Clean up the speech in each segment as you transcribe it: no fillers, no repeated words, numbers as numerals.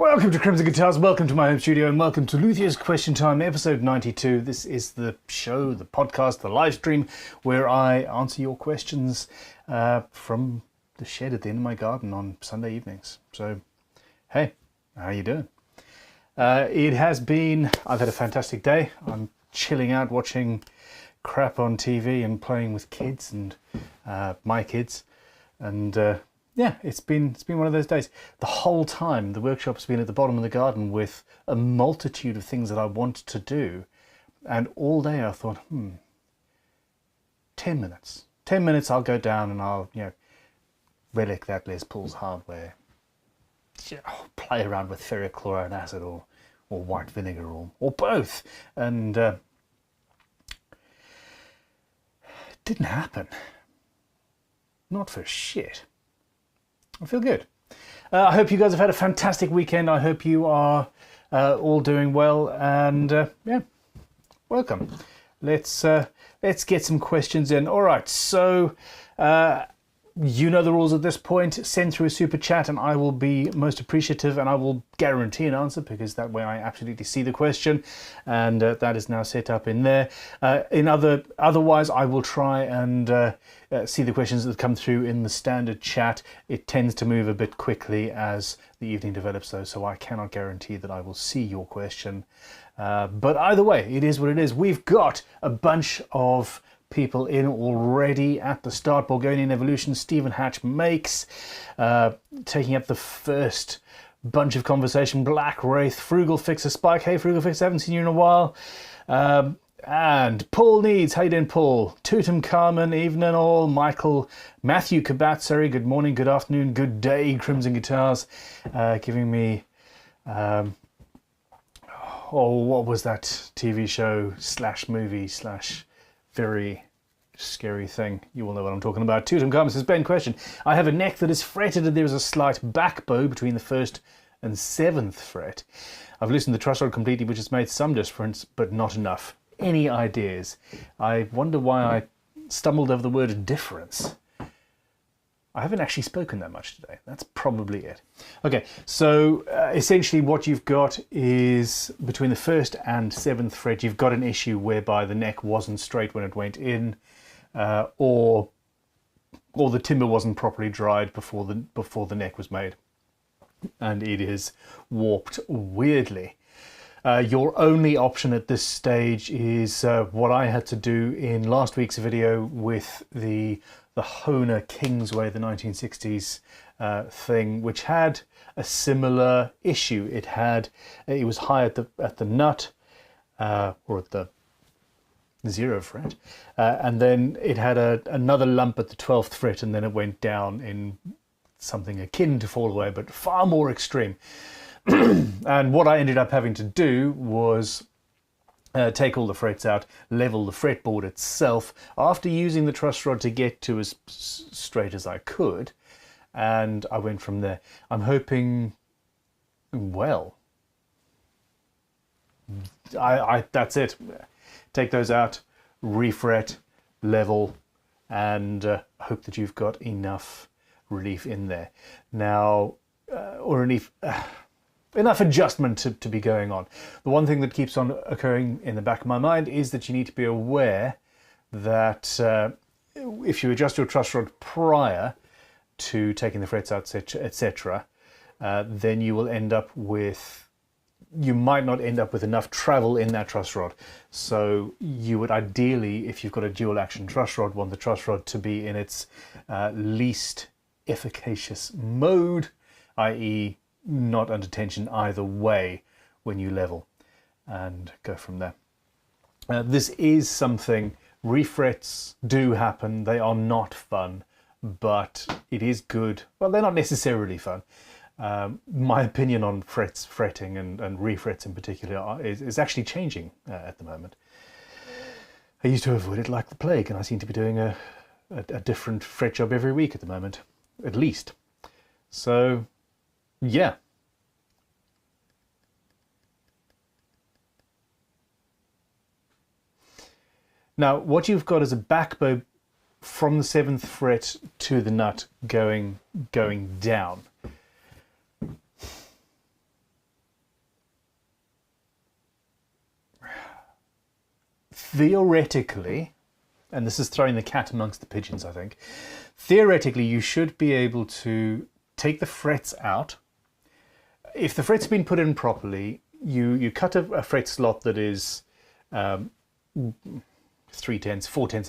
Welcome to Crimson Guitars, welcome to my home studio, and welcome to Luthiers Question Time, episode 92. This is the show, the podcast, the live stream, where I answer your questions from the shed at the end of my garden on Sunday evenings. So, hey, how you doing? I've had a fantastic day. I'm chilling out, watching crap on TV and playing with kids and my kids, and yeah, it's been one of those days. The whole time the workshop's been at the bottom of the garden with a multitude of things that I want to do, and all day I thought, 10 minutes. 10 minutes I'll go down and I'll, relic that Les Paul's hardware, play around with ferrochloride acid or white vinegar or both, and it didn't happen. Not for shit. I feel good. I hope you guys have had a fantastic weekend. I hope you are all doing well, and yeah, welcome. Let's get some questions in. All right, so you know the rules at this point. Send through a super chat and I will be most appreciative, and I will guarantee an answer because that way I absolutely see the question, and that is now set up in there. Otherwise I will try and see the questions that come through in the standard chat. It tends to move a bit quickly as the evening develops though, so I cannot guarantee that I will see your question. But either way, it is what it is. We've got a bunch of people in already at the start. Bulgarian Evolution, Stephen Hatch Makes, taking up the first bunch of conversation. Black Wraith, Frugal Fixer, Spike. Hey Frugal Fixer, haven't seen you in a while. And Paul Needs, how you doing Paul? Tutankhamun, evening all. Matthew Kabat, sorry, good morning, good afternoon, good day, Crimson Guitars, giving me, what was that TV show / movie / very scary thing? You all know what I'm talking about. Tutankhamun says, Ben, question. I have a neck that is fretted and there is a slight back bow between the 1st and 7th fret. I've loosened the truss rod completely, which has made some difference, but not enough. Any ideas? I wonder why I stumbled over the word difference. I haven't actually spoken that much today. That's probably it. Okay, so essentially what you've got is between the 1st and 7th fret, you've got an issue whereby the neck wasn't straight when it went in, or the timber wasn't properly dried before the neck was made, and it is warped weirdly. Your only option at this stage is what I had to do in last week's video with the Hohner Kingsway, the 1960s thing, which had a similar issue. It was high at the nut, or at the 0th fret, and then it had another lump at the 12th fret, and then it went down in something akin to fall away, but far more extreme. And what I ended up having to do was take all the frets out, level the fretboard itself after using the truss rod to get to as straight as I could, and I went from there. I'm hoping, well, that's it. Take those out, refret, level, and hope that you've got enough relief in there now, or enough adjustment to be going on. The one thing that keeps on occurring in the back of my mind is that you need to be aware that if you adjust your truss rod prior to taking the frets out, etc., then you might not end up with enough travel in that truss rod. So you would ideally, if you've got a dual action truss rod, want the truss rod to be in its least efficacious mode, i.e. not under tension either way when you level, and go from there. This is something, refrets do happen, they are not fun, but it is good. Well, they're not necessarily fun. My opinion on fretting and refrets in particular is actually changing at the moment. I used to avoid it like the plague, and I seem to be doing a different fret job every week at the moment, at least. So, yeah. Now, what you've got is a back bow from the 7th fret to the nut going down. theoretically, and this is throwing the cat amongst the pigeons, I think, theoretically you should be able to take the frets out. If the frets have been put in properly, you cut a fret slot that is 4/10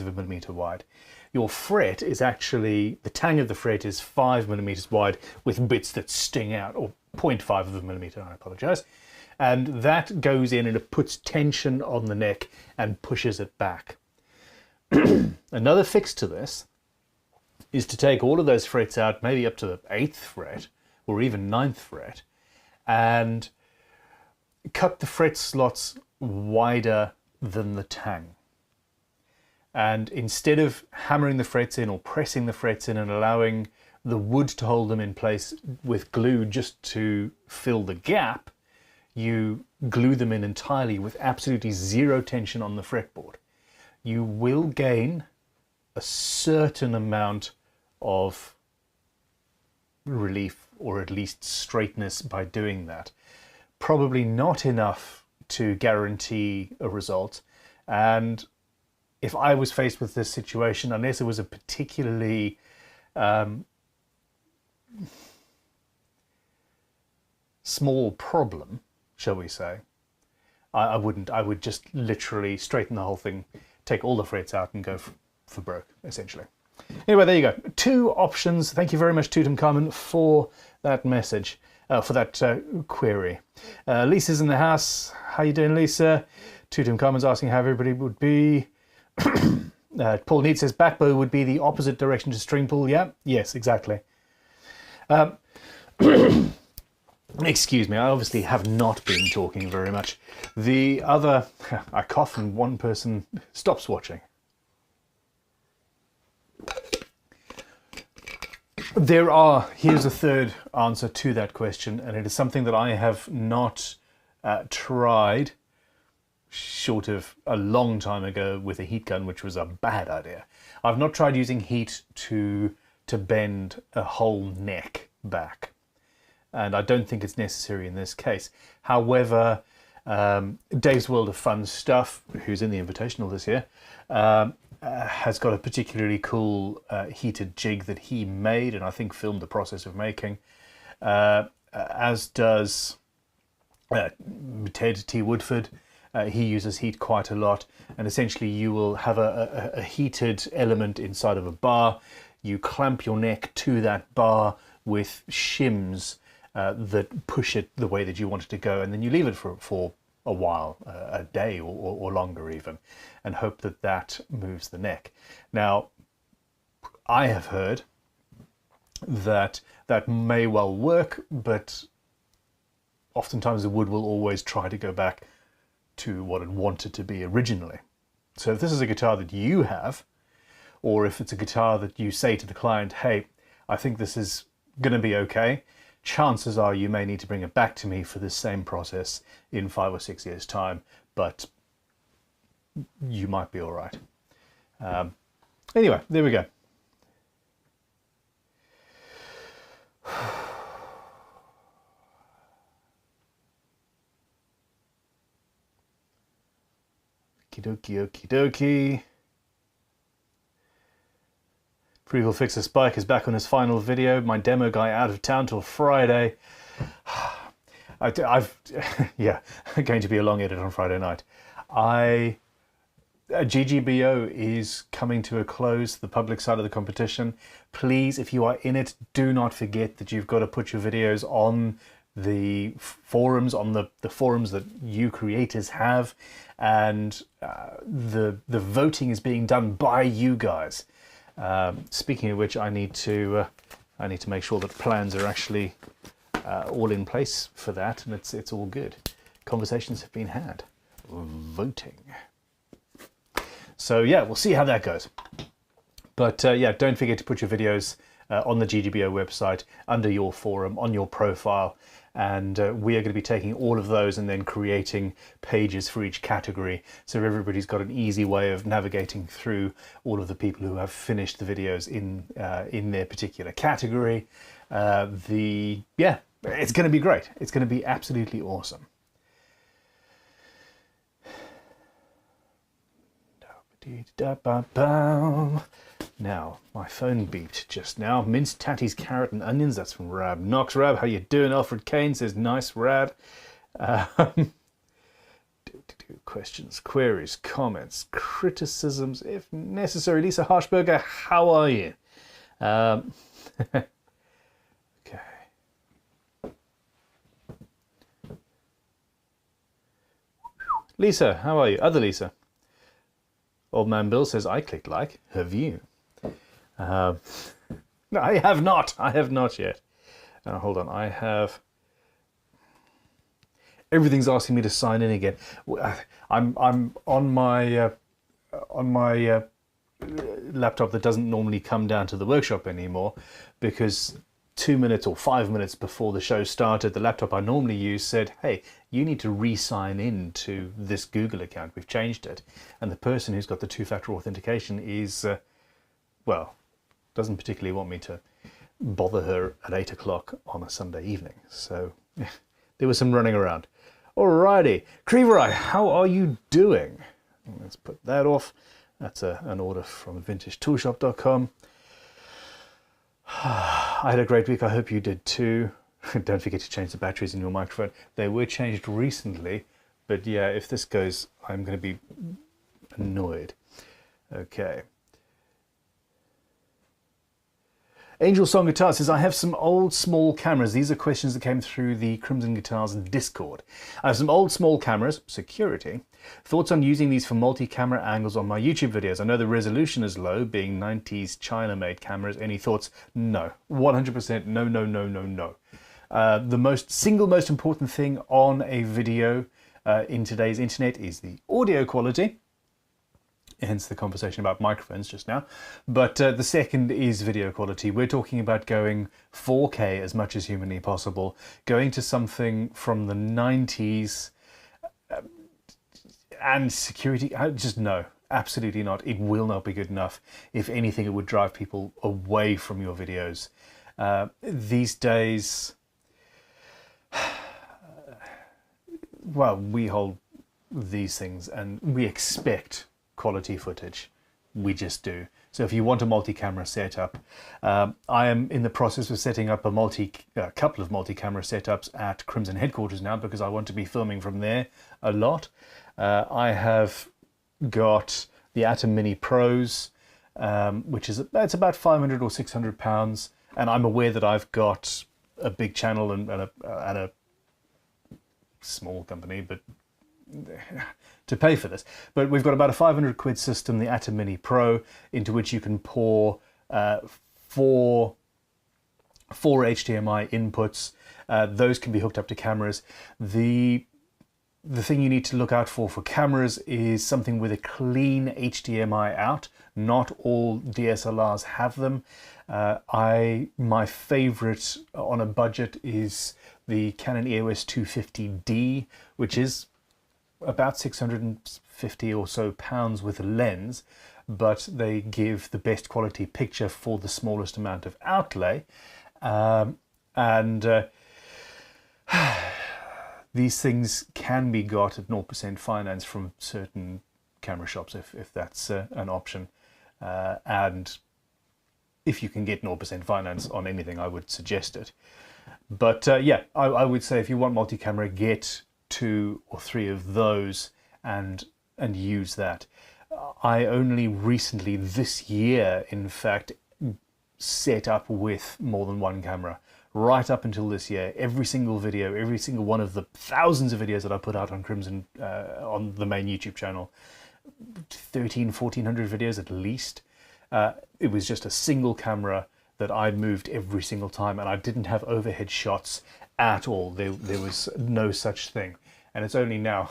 of a millimeter wide. Your fret is actually, the tang of the fret is 5 millimeters wide with bits that sting out, or 0.5 of a millimeter, I apologize. And that goes in and it puts tension on the neck and pushes it back. Another fix to this is to take all of those frets out, maybe up to the 8th fret or even 9th fret, and cut the fret slots wider than the tang. And instead of hammering the frets in or pressing the frets in and allowing the wood to hold them in place with glue just to fill the gap, you glue them in entirely with absolutely zero tension on the fretboard. You will gain a certain amount of relief, or at least straightness, by doing that. Probably not enough to guarantee a result, and if I was faced with this situation, unless it was a particularly small problem, shall we say, I wouldn't. I would just literally straighten the whole thing, take all the frets out and go for broke, essentially. Anyway, there you go. 2 options. Thank you very much, Tutankhamun, for that message, for that query. Lisa's in the house. How you doing, Lisa? Tutankhamun's asking how everybody would be. Paul Need says backbow would be the opposite direction to string pull. Yeah, yes, exactly. Excuse me, I obviously have not been talking very much. The other, I cough and one person stops watching. Here's a third answer to that question, and it is something that I have not tried, short of a long time ago with a heat gun, which was a bad idea. I've not tried using heat to bend a whole neck back, and I don't think it's necessary in this case. However, Dave's World of Fun Stuff, who's in the Invitational this year, has got a particularly cool heated jig that he made, and I think filmed the process of making, as does Ted T. Woodford. He uses heat quite a lot, and essentially you will have a heated element inside of a bar. You clamp your neck to that bar with shims that push it the way that you want it to go, and then you leave it for a while, a day or longer even, and hope that that moves the neck. Now, I have heard that that may well work, but oftentimes the wood will always try to go back to what it wanted to be originally. So if this is a guitar that you have, or if it's a guitar that you say to the client, hey, I think this is going to be okay, chances are you may need to bring it back to me for this same process in 5 or 6 years' time, but you might be all right. Anyway, there we go. Okie dokie, okie dokie. Preval Fixer Spike is back on his final video. My demo guy out of town till Friday. Yeah, going to be a long edit on Friday night. GGBO is coming to a close, the public side of the competition. Please, if you are in it, do not forget that you've got to put your videos on the forums, on the forums that you creators have, and the voting is being done by you guys. Speaking of which, I need to make sure that plans are actually all in place for that, and it's all good. Conversations have been had. Voting. So yeah, we'll see how that goes. But yeah, don't forget to put your videos on the GGBO website, under your forum, on your profile, and we are going to be taking all of those and then creating pages for each category, so everybody's got an easy way of navigating through all of the people who have finished the videos in their particular category. Yeah, it's going to be great. It's going to be absolutely awesome. Now, my phone beeped just now. Minced tatties, carrot and onions. That's from Rab Knox. Rab, how you doing? Alfred Kane says, nice, Rab. Questions, queries, comments, criticisms, if necessary. Lisa Harshberger, how are you? Okay. Lisa, how are you? Other Lisa. Old Man Bill says, I clicked like. Have you? No, I have not. I have not yet. Hold on. I have... Everything's asking me to sign in again. I'm on my laptop that doesn't normally come down to the workshop anymore, because 2 minutes or 5 minutes before the show started, the laptop I normally use said, hey, you need to re-sign in to this Google account. We've changed it. And the person who's got the two-factor authentication is, well, doesn't particularly want me to bother her at 8 o'clock on a Sunday evening. So there was some running around. Alrighty. Creverai, how are you doing? Let's put that off. That's an order from vintagetoolshop.com. I had a great week. I hope you did too. Don't forget to change the batteries in your microphone. They were changed recently, but yeah, if this goes, I'm going to be annoyed. Okay. Angel Song Guitar says, I have some old small cameras. These are questions that came through the Crimson Guitars Discord. I have some old small cameras, security. Thoughts on using these for multi-camera angles on my YouTube videos? I know the resolution is low, being 90s China-made cameras. Any thoughts? No. 100% no, no, no, no, no. The single most important thing on a video in today's internet is the audio quality. Hence the conversation about microphones just now. But the second is video quality. We're talking about going 4K as much as humanly possible, going to something from the 90s, and security, just no, absolutely not. It will not be good enough. If anything, it would drive people away from your videos. These days, well, we hold these things and we expect quality footage. We just do. So if you want a multi-camera setup, I am in the process of setting up a couple of multi-camera setups at Crimson headquarters now, because I want to be filming from there a lot. I have got the ATEM Mini Pros, which is it's about 500 or 600 pounds, and I'm aware that I've got a big channel and a small company, but to pay for this. But we've got about a 500 quid system, the ATEM Mini Pro, into which you can pour four HDMI inputs. Those can be hooked up to cameras. The thing you need to look out for cameras is something with a clean HDMI out. Not all DSLRs have them. My favorite on a budget is the Canon EOS 250D, which is about 650 or so pounds with a lens, but they give the best quality picture for the smallest amount of outlay. These things can be got at 0% finance from certain camera shops if that's an option. And if you can get 0% finance on anything, I would suggest it. But yeah, I would say if you want multi-camera, get 2 or 3 of those and use that. I only recently, this year, in fact, set up with more than one camera. Right up until this year, every single video, every single one of the thousands of videos that I put out on Crimson, on the main YouTube channel, 1400 videos at least, it was just a single camera that I moved every single time, and I didn't have overhead shots at all. There was no such thing. And it's only now,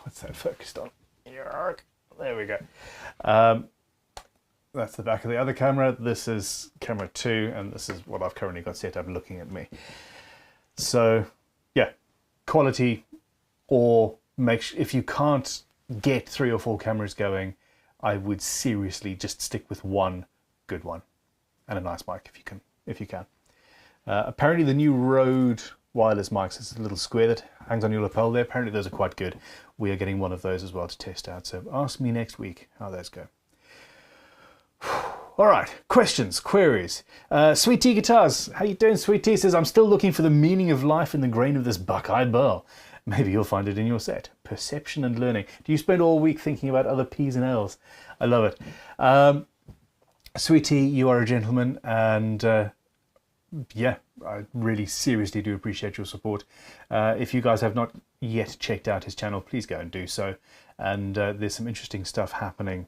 what's that focused on? There we go. That's the back of the other camera. This is camera 2, and this is what I've currently got set up looking at me. So yeah, quality, or if you can't get 3 or 4 cameras going, I would seriously just stick with one good one and a nice mic if you can. Apparently the new Rode wireless mics. It's a little square that hangs on your lapel there. Apparently those are quite good. We are getting one of those as well to test out. So ask me next week how those go. All right, questions, queries. Sweet Tea Guitars, how you doing? Sweet Tea says, I'm still looking for the meaning of life in the grain of this buckeye bowl. Maybe you'll find it in your set. Perception and learning. Do you spend all week thinking about other P's and L's? I love it. Sweet Tea, you are a gentleman, and yeah, I really seriously do appreciate your support. If you guys have not yet checked out his channel, please go and do so. And there's some interesting stuff happening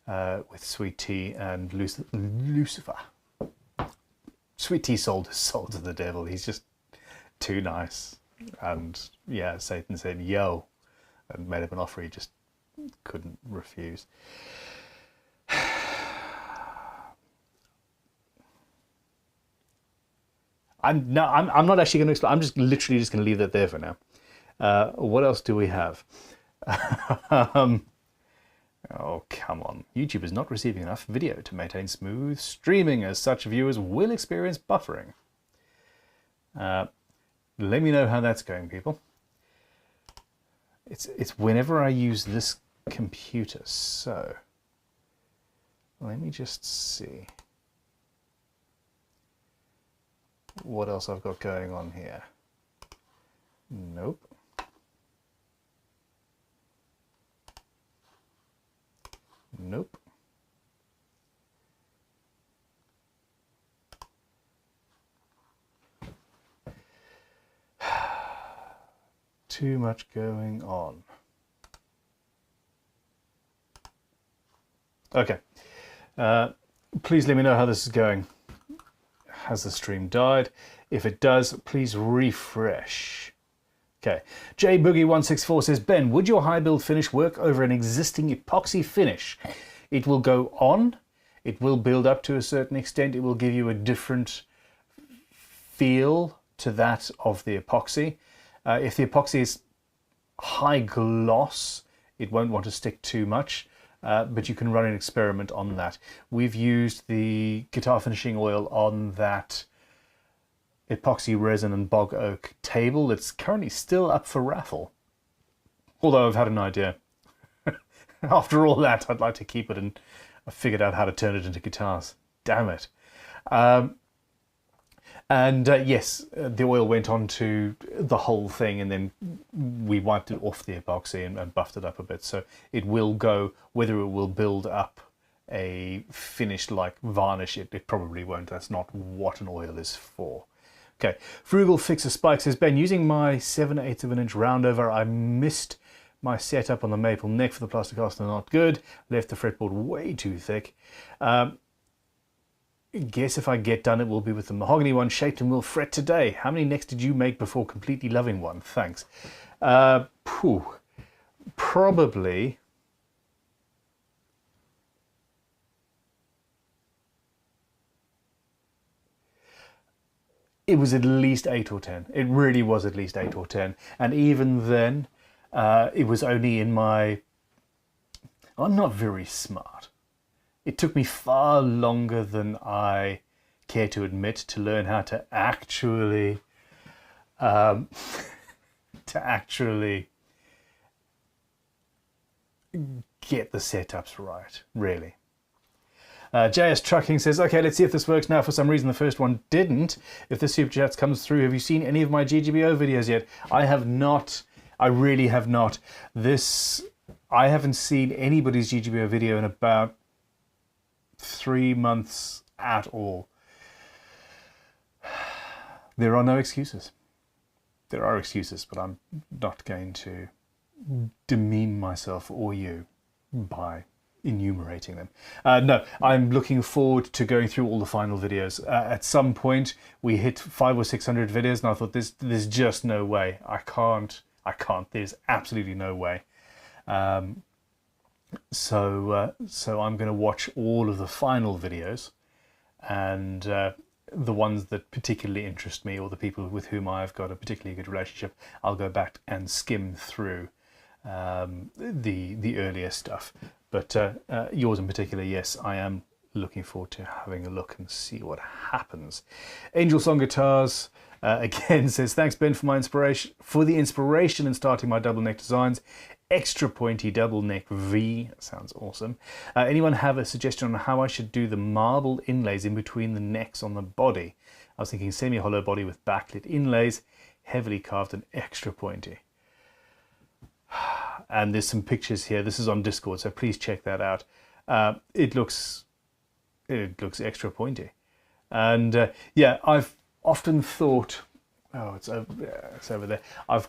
with Sweet Tea and Lucifer. Sweet Tea sold his soul to the devil. He's just too nice. And yeah, Satan said, yo, and made him an offer he just couldn't refuse. I'm not actually going to explain. I'm just literally just going to leave that there for now. What else do we have? Oh, come on. YouTube is not receiving enough video to maintain smooth streaming, as such viewers will experience buffering. Let me know how that's going, people. It's whenever I use this computer, so let me just see what else I've got going on here. Nope. Nope. Too much going on. Okay. Please let me know how this is going. Has the stream died? If it does, please refresh. Okay. JBoogie164 says, Ben, would your high build finish work over an existing epoxy finish? It will go on. It will build up to a certain extent. It will give you a different feel to that of the epoxy. If the epoxy is high gloss, it won't want to stick too much, but you can run an experiment on that. We've used the guitar finishing oil on that epoxy resin and bog oak table that's currently still up for raffle. Although I've had an idea. After all that, I'd like to keep it, and I figured out how to turn it into guitars. Damn it. Yes, the oil went on to the whole thing, and then we wiped it off the epoxy and buffed it up a bit. So it will go, whether it will build up a finish like varnish, it probably won't. That's not what an oil is for. Okay, Frugal Fixer Spike says, Ben, using my 7/8 of an inch roundover, I missed my setup on the maple neck for the plastic caster, not good. Left the fretboard way too thick. Guess if I get done, it will be with the mahogany one, shaped and will fret today. How many necks did you make before completely loving one? Thanks. Probably... It was at least 8 or 10. It really was at least 8 or 10. And even then, it was only in my... I'm not very smart. It took me far longer than I care to admit to learn how to actually get the setups right, really. JS Trucking says, okay, let's see if this works now. For some reason, the first one didn't. If the Super Chats comes through, have you seen any of my GGBO videos yet? I have not. I really have not. I haven't seen anybody's GGBO video in about 3 months at all. There are no excuses. There are excuses, but I'm not going to demean myself or you by enumerating them. No, I'm looking forward to going through all the final videos. At some point, we hit 500 or 600 videos, and I thought, there's just no way. I can't. There's absolutely no way. So I'm going to watch all of the final videos, and the ones that particularly interest me, or the people with whom I've got a particularly good relationship, I'll go back and skim through the earlier stuff. But yours in particular, yes, I am looking forward to having a look and see what happens. Angel Song Guitars Again, says, thanks Ben for the inspiration in starting my double neck designs. Extra pointy double neck V. Sounds awesome. Anyone have a suggestion on how I should do the marble inlays in between the necks on the body? I was thinking semi-hollow body with backlit inlays, heavily carved and extra pointy. And there's some pictures here. This is on Discord, so please check that out. It looks extra pointy. And yeah, I've often thought, oh, it's over there. I've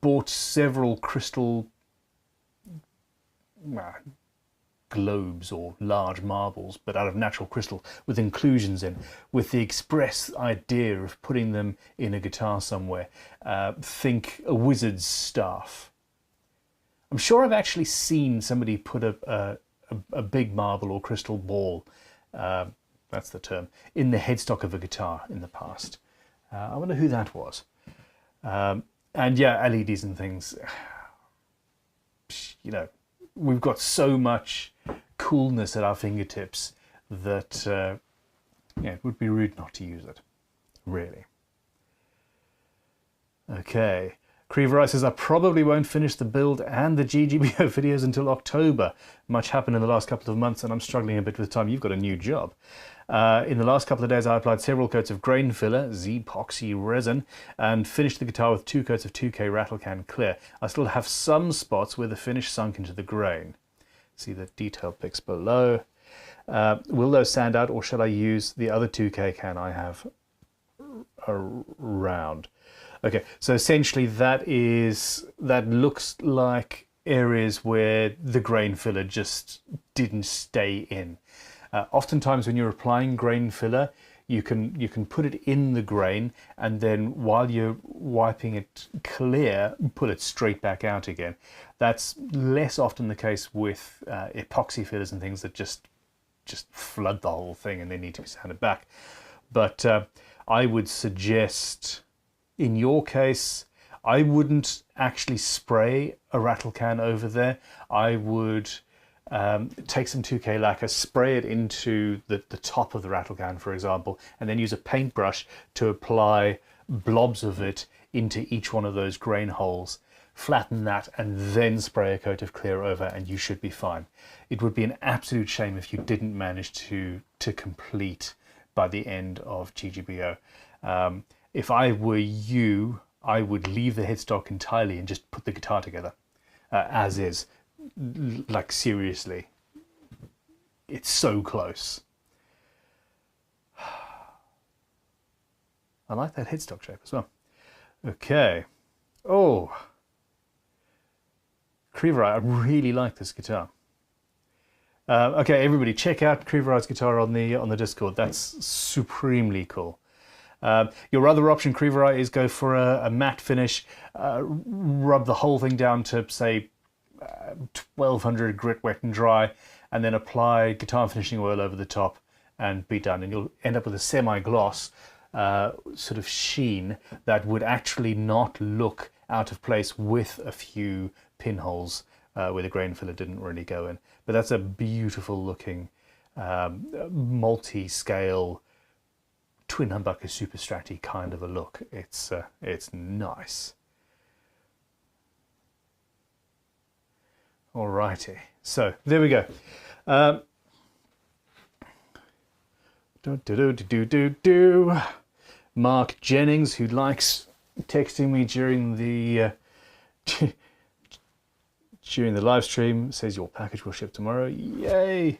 bought several crystal globes or large marbles, but out of natural crystal with inclusions in, with the express idea of putting them in a guitar somewhere. Think a wizard's staff. I'm sure I've actually seen somebody put a big marble or crystal ball, that's the term, in the headstock of a guitar in the past. I wonder who that was. And yeah, LEDs and things, you know, we've got so much coolness at our fingertips that yeah, it would be rude not to use it, really. Okay. Creever says, I probably won't finish the build and the GGBO videos until October. Much happened in the last couple of months and I'm struggling a bit with time. You've got a new job. In the last couple of days I applied several coats of grain filler, Z-epoxy resin, and finished the guitar with 2 coats of 2K rattle can clear. I still have some spots where the finish sunk into the grain. See the detailed pics below. Will those sand out, or shall I use the other 2K can I have around? Okay, so essentially that looks like areas where the grain filler just didn't stay in. Oftentimes when you're applying grain filler, you can put it in the grain and then while you're wiping it clear, pull it straight back out again. That's less often the case with epoxy fillers and things that just flood the whole thing and they need to be sanded back. But I would suggest, in your case, I wouldn't actually spray a rattle can over there. I would take some 2K lacquer, spray it into the top of the rattle can, for example, and then use a paintbrush to apply blobs of it into each one of those grain holes. Flatten that and then spray a coat of clear over and you should be fine. It would be an absolute shame if you didn't manage to complete by the end of GGBO. If I were you, I would leave the headstock entirely and just put the guitar together as is. Like seriously, it's so close. I like that headstock shape as well. Okay. Oh, Creever, I really like this guitar. Okay, everybody, check out Creever's guitar on the Discord. That's supremely cool. Your other option, Creever, is go for a matte finish. Rub the whole thing down to say 1200 grit wet and dry, and then apply guitar finishing oil over the top and be done, and you'll end up with a semi-gloss sort of sheen that would actually not look out of place with a few pinholes where the grain filler didn't really go in. But that's a beautiful looking multi-scale twin humbucker super stratty kind of a look. It's nice. Alrighty, so there we go. Mark Jennings, who likes texting me during the live stream, says your package will ship tomorrow. Yay!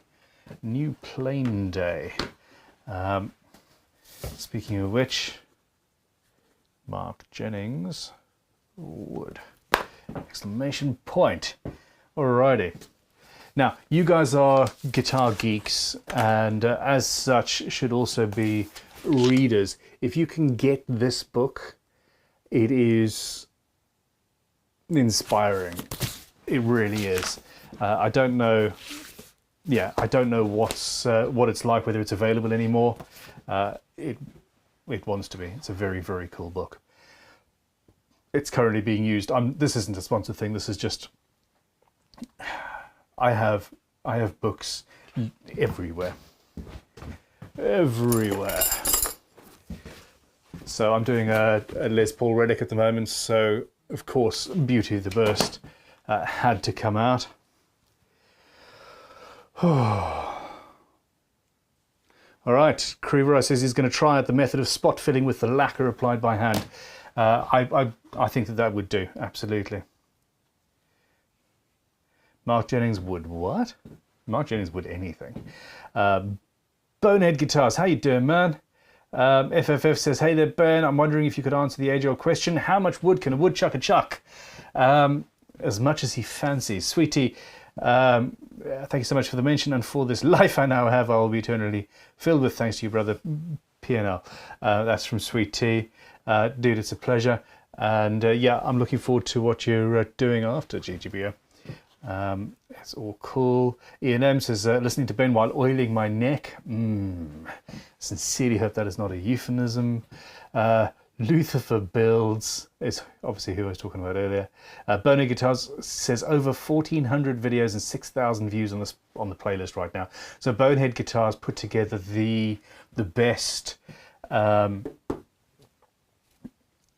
New plane day. Speaking of which, Mark Jennings would! Exclamation point. Alrighty. Now, you guys are guitar geeks and as such should also be readers. If you can get this book, it is inspiring. It really is. I don't know. Yeah, I don't know what it's like, whether it's available anymore. It wants to be. It's a very, very cool book. It's currently being used. This isn't a sponsored thing. This is just. I have books everywhere. So I'm doing a Les Paul Relic at the moment, so of course Beauty of the Burst had to come out. Alright, Creever says he's going to try out the method of spot filling with the lacquer applied by hand. I think that would do, absolutely. Mark Jennings would what? Mark Jennings would anything. Bonehead Guitars, how you doing, man? FFF says, hey there, Ben. I'm wondering if you could answer the age-old question. How much wood can a woodchucker chuck? As much as he fancies. Sweetie, thank you so much for the mention, and for this life I now have, I will be eternally filled with thanks to you, brother. PNL. That's from Sweet Tea. Dude, it's a pleasure. And yeah, I'm looking forward to what you're doing after GGBO. It's all cool. Ian M says, listening to Ben while oiling my neck. Sincerely hope that is not a euphemism. Luthier builds is obviously who I was talking about earlier. Bonehead Guitars says over 1,400 videos and 6,000 views on the playlist right now. So Bonehead Guitars put together the best,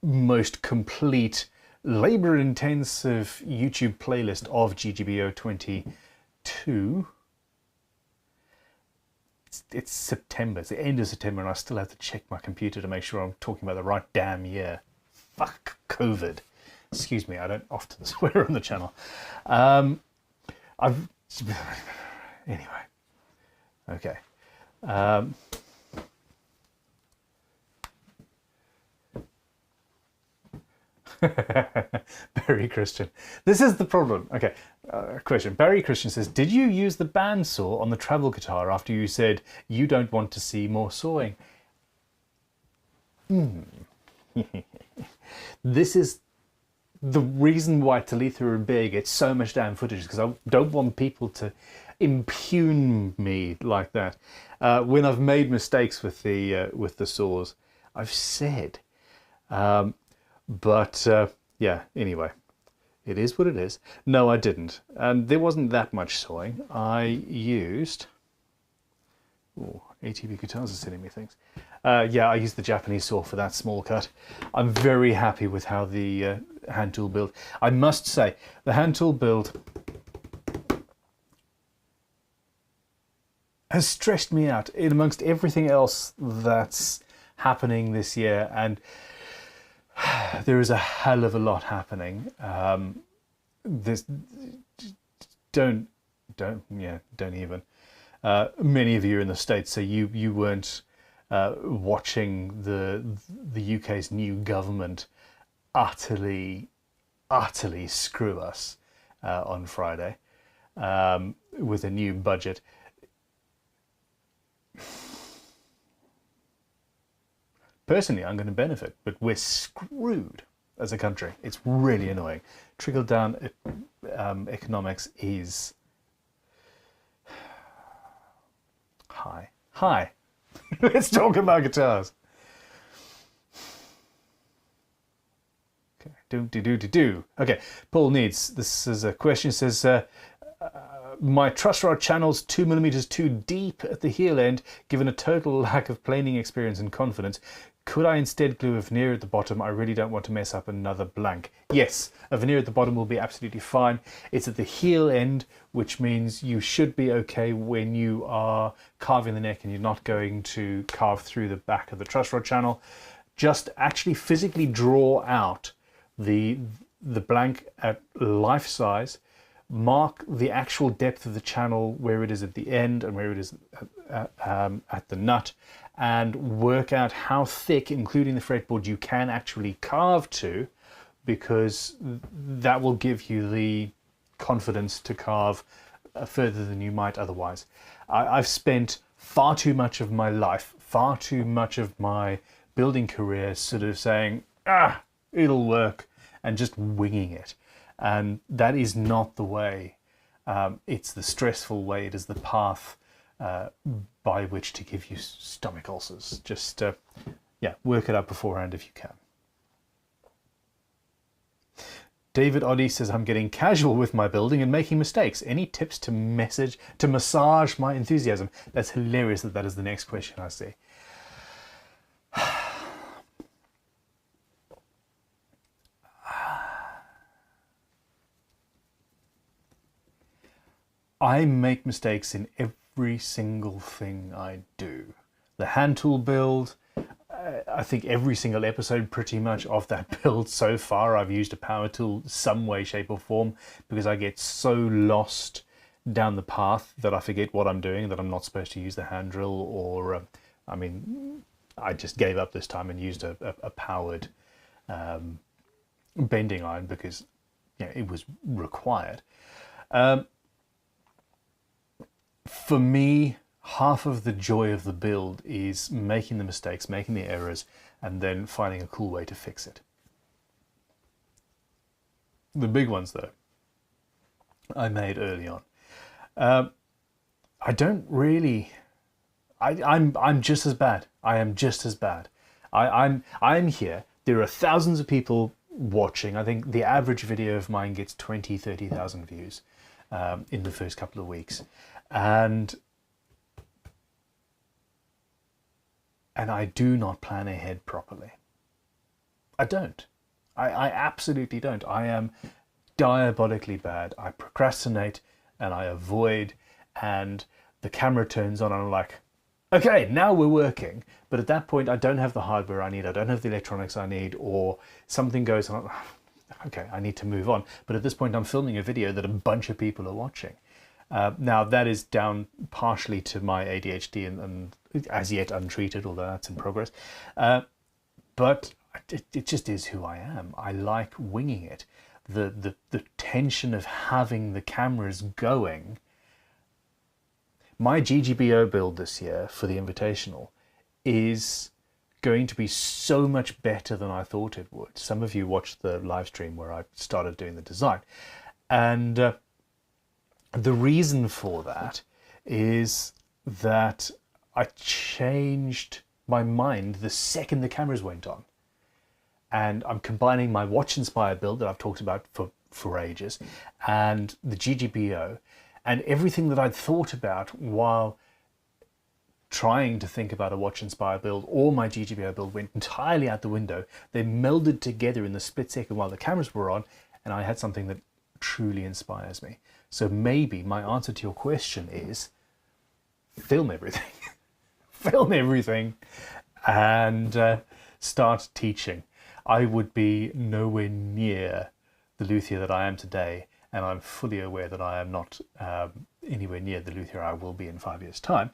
most complete, labor-intensive YouTube playlist of GGBO 22. It's September, it's the end of September, and I still have to check my computer to make sure I'm talking about the right damn year. Fuck COVID. Excuse me, I don't often swear on the channel. Anyway. Okay. Barry Christian. This is the problem. Okay, question. Barry Christian says, did you use the bandsaw on the travel guitar after you said you don't want to see more sawing? This is the reason why Talitha and Bear get so much damn footage, because I don't want people to impugn me like that. When I've made mistakes with the saws, I've said. But yeah, anyway, it is what it is. No, I didn't. And there wasn't that much sawing. I used... Oh, ATB Guitars are sending me things. Yeah, I used the Japanese saw for that small cut. I'm very happy with how the hand tool build. I must say, the hand tool build has stressed me out in amongst everything else that's happening this year, and there is a hell of a lot happening. Don't even. Many of you are in the States, so you weren't watching the UK's new government utterly screw us on Friday with a new budget. Personally, I'm going to benefit, but we're screwed as a country. It's really annoying. Trickle-down economics is high. Let's talk about guitars. Okay, Okay, Paul Needs. This is a question. It says, my truss rod channel's 2mm too deep at the heel end, given a total lack of planing experience and confidence. Could I instead glue a veneer at the bottom? I really don't want to mess up another blank. Yes, a veneer at the bottom will be absolutely fine. It's at the heel end, which means you should be okay when you are carving the neck and you're not going to carve through the back of the truss rod channel. Just actually physically draw out the blank at life size, mark the actual depth of the channel, where it is at the end and where it is at the nut, and work out how thick, including the fretboard, you can actually carve to, because that will give you the confidence to carve further than you might otherwise. I've spent far too much of my life, far too much of my building career sort of saying, it'll work, and just winging it. And that is not the way. It's the stressful way. It is the path by which to give you stomach ulcers. Just, yeah, work it out beforehand if you can. David Oddy says, I'm getting casual with my building and making mistakes. Any tips to massage my enthusiasm? That's hilarious that that is the next question I see. I make mistakes in every single thing I do. The hand tool build, I think every single episode pretty much of that build so far, I've used a power tool some way, shape or form, because I get so lost down the path that I forget what I'm doing, that I'm not supposed to use the hand drill, or I mean, I just gave up this time and used a powered bending iron because it was required. For me, half of the joy of the build is making the mistakes, making the errors, and then finding a cool way to fix it. The big ones, though, I made early on. I don't really. I'm just as bad. I am just as bad. I'm here. There are thousands of people watching. I think the average video of mine gets 30,000 views in the first couple of weeks, and I do not plan ahead properly. I don't. I absolutely don't. I am diabolically bad. I procrastinate and I avoid, and the camera turns on and I'm like, okay, now we're working. But at that point, I don't have the hardware I need. I don't have the electronics I need, or something goes on. Okay, I need to move on. But at this point, I'm filming a video that a bunch of people are watching. Now, that is down partially to my ADHD and as yet untreated, although that's in progress. But it just is who I am. I like winging it. The tension of having the cameras going. My GGBO build this year for the Invitational is going to be so much better than I thought it would. Some of you watched the live stream where I started doing the design. And the reason for that is that I changed my mind the second the cameras went on. And I'm combining my Watch Inspire build that I've talked about for ages and the GGBO, and everything that I'd thought about while trying to think about a Watch Inspire build or my GGBO build went entirely out the window. They melded together in the split second while the cameras were on, and I had something that truly inspires me. So maybe my answer to your question is film everything. Film everything and start teaching. I would be nowhere near the luthier that I am today, and I'm fully aware that I am not anywhere near the luthier I will be in 5 years' time,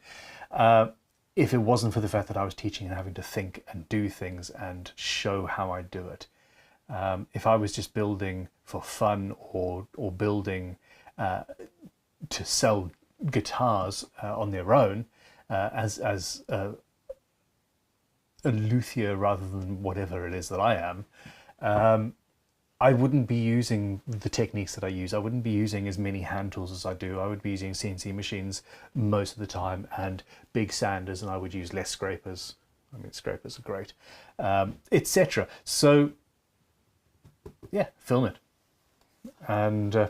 if it wasn't for the fact that I was teaching and having to think and do things and show how I do it. If I was just building for fun or building to sell guitars on their own as a luthier rather than whatever it is that I am, I wouldn't be using the techniques that I use. I wouldn't be using as many hand tools as I do. I would be using CNC machines most of the time and big sanders, and I would use less scrapers. I mean, scrapers are great, etc. So yeah, film it and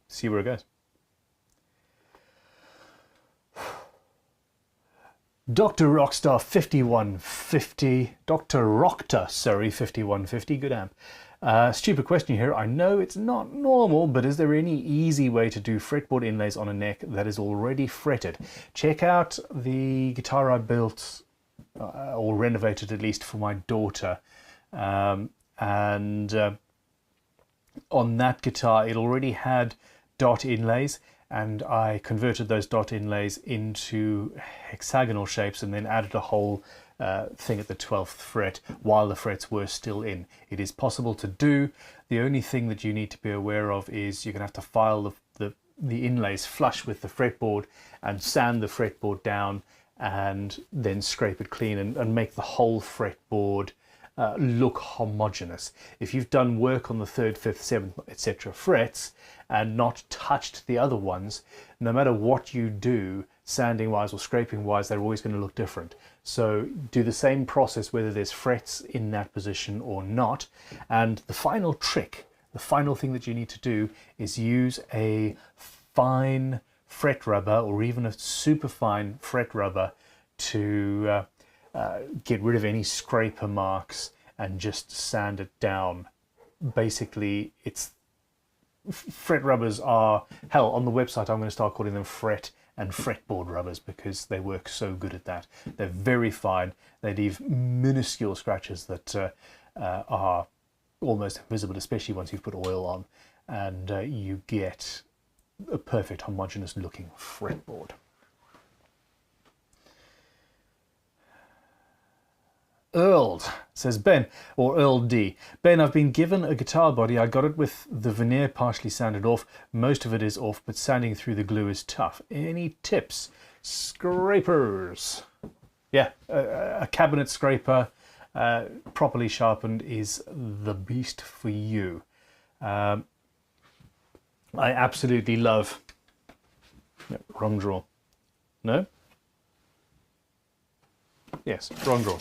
see where it goes. Dr. Rockstar 5150, Dr. Rockta, sorry, 5150, good amp. Stupid question here. I know it's not normal, but is there any easy way to do fretboard inlays on a neck that is already fretted? Check out the guitar I built, or renovated at least, for my daughter. On that guitar, it already had dot inlays, and I converted those dot inlays into hexagonal shapes and then added a whole thing at the 12th fret while the frets were still in. It is possible to do. The only thing that you need to be aware of is you're going to have to file the inlays flush with the fretboard and sand the fretboard down and then scrape it clean and make the whole fretboard look homogeneous. If you've done work on the 3rd, 5th, 7th, etc. frets and not touched the other ones, no matter what you do, sanding wise or scraping wise, they're always going to look different. So do the same process whether there's frets in that position or not. And the final trick, the final thing that you need to do is use a fine fret rubber or even a super fine fret rubber to get rid of any scraper marks and just sand it down. Basically, it's fret rubbers are, hell, on the website I'm going to start calling them fret and fretboard rubbers because they work so good at that. They're very fine. They leave minuscule scratches that are almost invisible, especially once you've put oil on, and you get a perfect homogeneous looking fretboard. Earl says, Ben, or Earl D. Ben, I've been given a guitar body. I got it with the veneer partially sanded off. Most of it is off, but sanding through the glue is tough. Any tips? Scrapers. Yeah, a cabinet scraper properly sharpened is the beast for you. I absolutely love... No, wrong drawer. No? Yes, wrong drawer.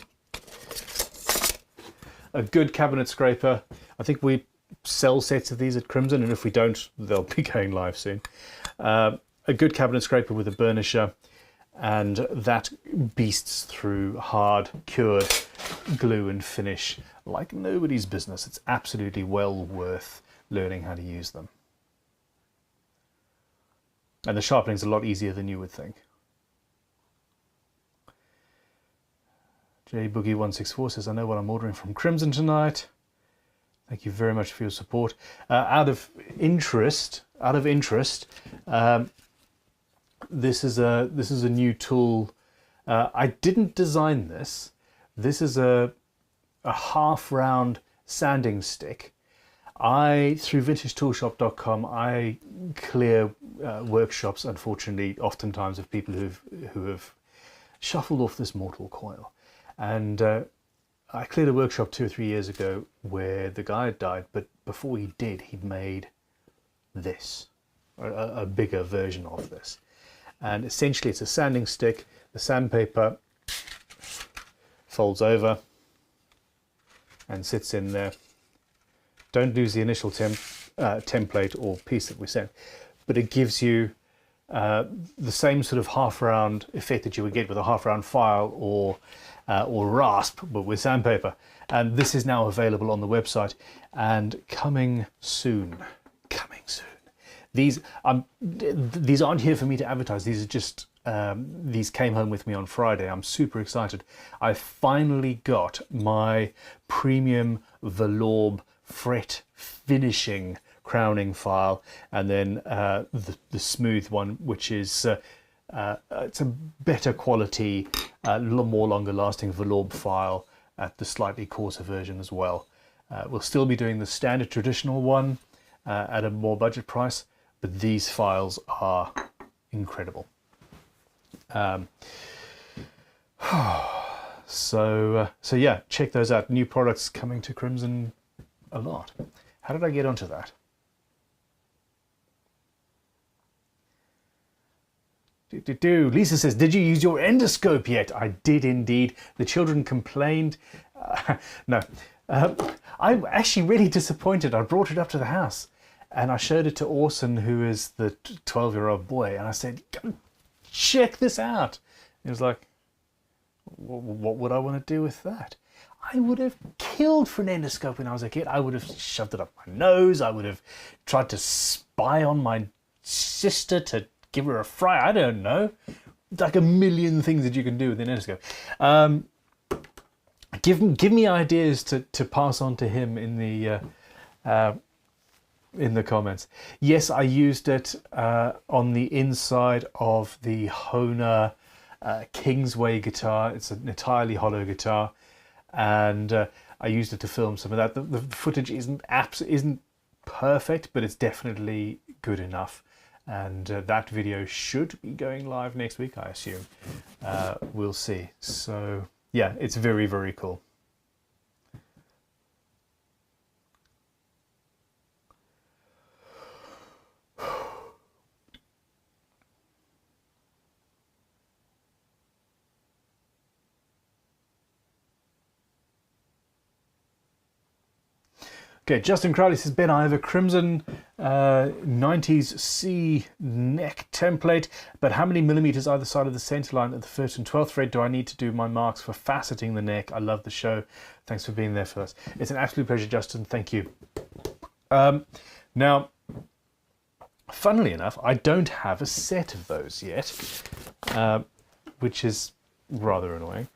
A good cabinet scraper. I think we sell sets of these at Crimson, and if we don't, they'll be going live soon. A good cabinet scraper with a burnisher, and that beasts through hard, cured glue and finish like nobody's business. It's absolutely well worth learning how to use them. And the sharpening is a lot easier than you would think. JBoogie164 says, I know what I'm ordering from Crimson tonight. Thank you very much for your support. Out of interest, this is a new tool. I didn't design this. This is a half round sanding stick. Through vintagetoolshop.com, I clear workshops, unfortunately, oftentimes of people who have shuffled off this mortal coil. And I cleared a workshop 2 or 3 years ago where the guy had died, but before he did, he'd made this, a bigger version of this. And essentially it's a sanding stick. The sandpaper folds over and sits in there. Don't lose the initial template or piece that we sent, but it gives you the same sort of half-round effect that you would get with a half-round file or rasp, but with sandpaper. And this is now available on the website and coming soon. Coming soon. These aren't here for me to advertise. These are just these came home with me on Friday. I'm super excited. I finally got my premium velour fret finishing crowning file, and then the smooth one, which is it's a better quality, more longer lasting velour file at the slightly coarser version as well. We'll still be doing the standard traditional one at a more budget price, but these files are incredible. So yeah, check those out. New products coming to Crimson a lot. How did I get onto that? Lisa says, did you use your endoscope yet? I did indeed. The children complained. No. I'm actually really disappointed. I brought it up to the house and I showed it to Orson, who is the 12-year-old boy, and I said, check this out. He was like, what would I want to do with that? I would have killed for an endoscope when I was a kid. I would have shoved it up my nose. I would have tried to spy on my sister to give her a fry. I don't know. Like a million things that you can do with an endoscope. Give me ideas to pass on to him in the comments. Yes, I used it on the inside of the Hohner Kingsway guitar. It's an entirely hollow guitar, and I used it to film some of that. The footage isn't perfect, but it's definitely good enough. And that video should be going live next week, I assume. We'll see. So yeah, it's very, very cool. Okay, Justin Crowley says, Ben, I have a Crimson 90s C neck template, but how many millimeters either side of the center line at the 1st and 12th thread do I need to do my marks for faceting the neck? I love the show. Thanks for being there for us. It's an absolute pleasure, Justin. Thank you. Now, Funnily enough, I don't have a set of those yet, which is rather annoying.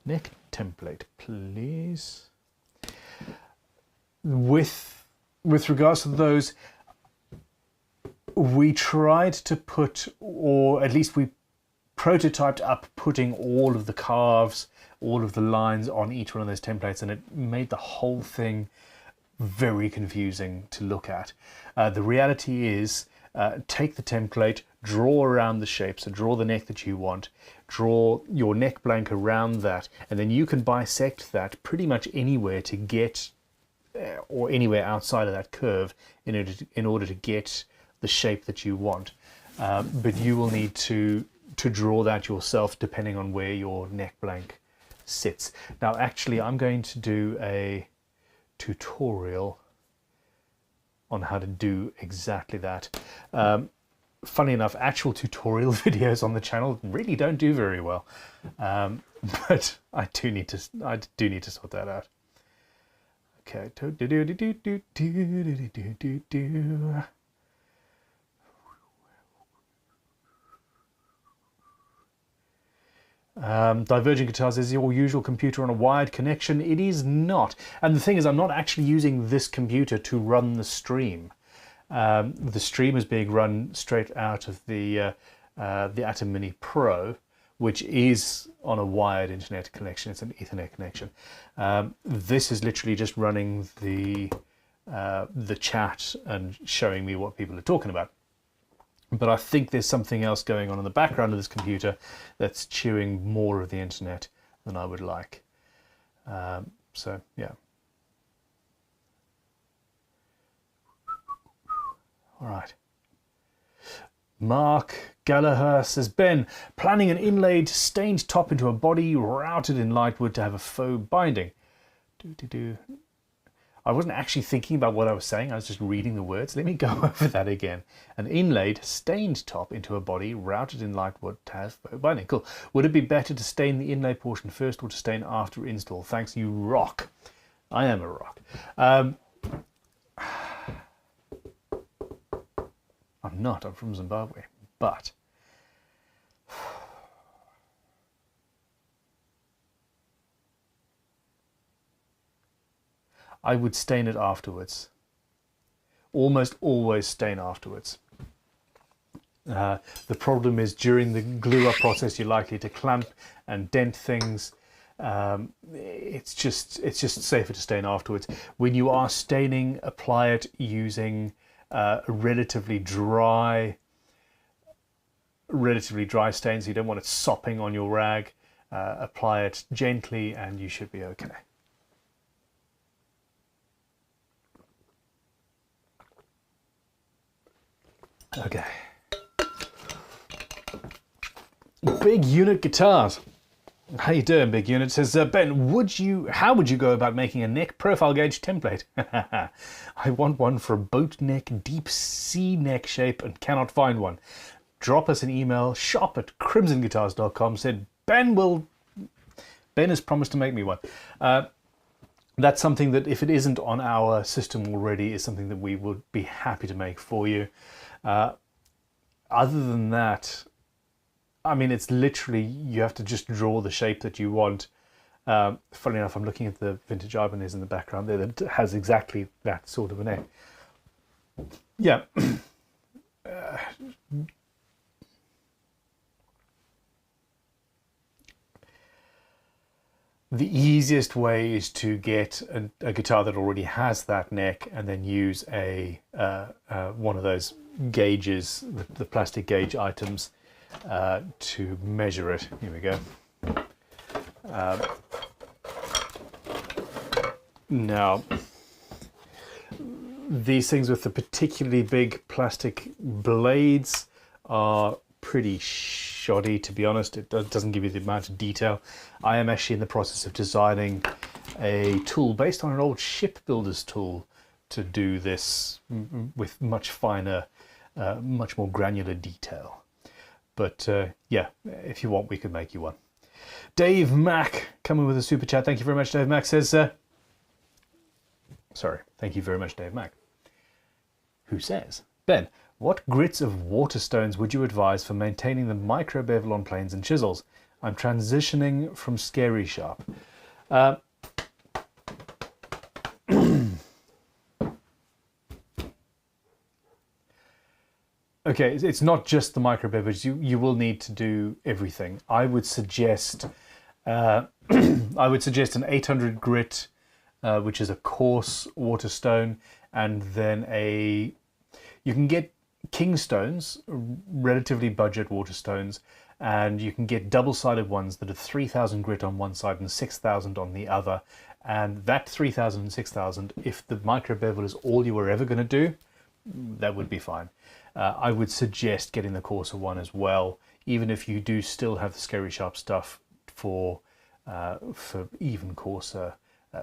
Neck template, please. With regards to those, we tried to put, or at least we prototyped up putting all of the carves, all of the lines on each one of those templates, and it made the whole thing very confusing to look at. The reality is, take the template, draw around the shape, so draw the neck that you want, draw your neck blank around that, and then you can bisect that pretty much anywhere to get, or anywhere outside of that curve in order to get the shape that you want. But you will need to draw that yourself depending on where your neck blank sits. Now actually I'm going to do a tutorial on how to do exactly that. Funny enough, actual tutorial videos on the channel really don't do very well, but I do need to sort that out. Okay. Divergent Guitars, is your usual computer on a wired connection? It is not. And the thing is, I'm not actually using this computer to run the stream. The stream is being run straight out of the ATEM Mini Pro, which is on a wired internet connection. It's an Ethernet connection. This is literally just running the chat and showing me what people are talking about. But I think there's something else going on in the background of this computer that's chewing more of the internet than I would like. So yeah. All right. Mark Gallagher says, Ben, planning an inlaid stained top into a body routed in lightwood to have a faux binding. I wasn't actually thinking about what I was saying, I was just reading the words. Let me go over that again. An inlaid stained top into a body routed in lightwood to have faux binding. Cool. Would it be better to stain the inlay portion first or to stain after install? Thanks, you rock. I am a rock. I'm not, I'm from Zimbabwe, but I would stain it afterwards. Almost always stain afterwards. The problem is during the glue up process you're likely to clamp and dent things. It's just safer to stain afterwards. When you are staining, apply it using a relatively dry stain, so you don't want it sopping on your rag. Apply it gently and you should be okay. Okay. Big Unit Guitars. How you doing, Big Unit? Says, Ben, how would you go about making a neck profile gauge template? I want one for a boat neck, deep sea neck shape and cannot find one. Drop us an email, shop@crimsonguitars.com. Said, Ben has promised to make me one. That's something that, if it isn't on our system already, is something that we would be happy to make for you. Other than that, I mean, it's literally, you have to just draw the shape that you want. Funny enough, I'm looking at the vintage Ibanez in the background there that has exactly that sort of a neck. Yeah. The easiest way is to get a guitar that already has that neck and then use one of those gauges, the plastic gauge items, to measure it. Here we go. Now, these things with the particularly big plastic blades are pretty shoddy, to be honest. It doesn't give you the amount of detail. I am actually in the process of designing a tool based on an old shipbuilder's tool to do this with much finer, much more granular detail. But yeah, if you want, we could make you one. Dave Mack coming with a super chat. Thank you very much, Dave Mack. Says, Sorry, thank you very much, Dave Mack. Who says, Ben, what grits of waterstones would you advise for maintaining the micro bevel on planes and chisels? I'm transitioning from scary sharp. Okay, it's not just the micro beverage. You will need to do everything. I would suggest an 800 grit, which is a coarse waterstone, and then you can get kingstones, relatively budget waterstones, and you can get double-sided ones that are 3000 grit on one side and 6000 on the other. And that 3000 and 6000, if the micro bevel is all you were ever going to do, that would be fine. I would suggest getting the coarser one as well, even if you do still have the scary sharp stuff for even coarser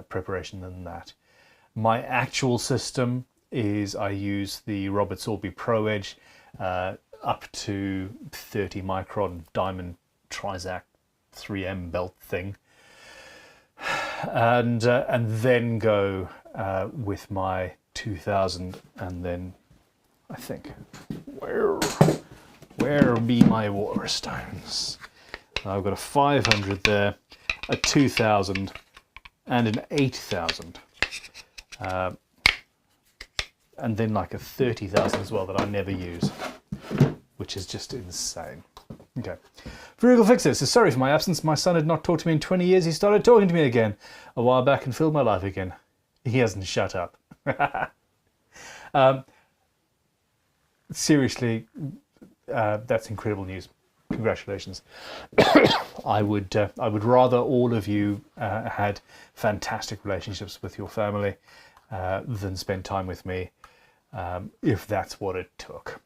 preparation than that. My actual system is I use the Robert Sorby Pro Edge up to 30 micron diamond Trizac 3M belt thing, and then go with my 2000, and then I think where be my waterstones? I've got a 500 there, a 2000, and an 8000, and then like a 30,000 as well that I never use, which is just insane. Okay. Frugal Fixer says, sorry for my absence. My son had not talked to me in 20 years. He started talking to me again a while back and filled my life again. He hasn't shut up. Seriously, that's incredible news. Congratulations. I would rather all of you had fantastic relationships with your family than spend time with me, if that's what it took.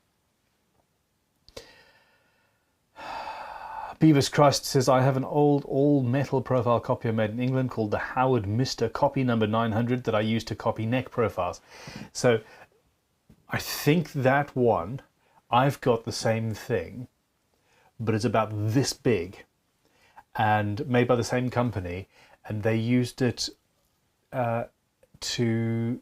Beavis Christ says, I have an old all-metal profile copier made in England called the Howard Mister copy number 900 that I use to copy neck profiles. So I think that one, I've got the same thing, but it's about this big and made by the same company, and they used it to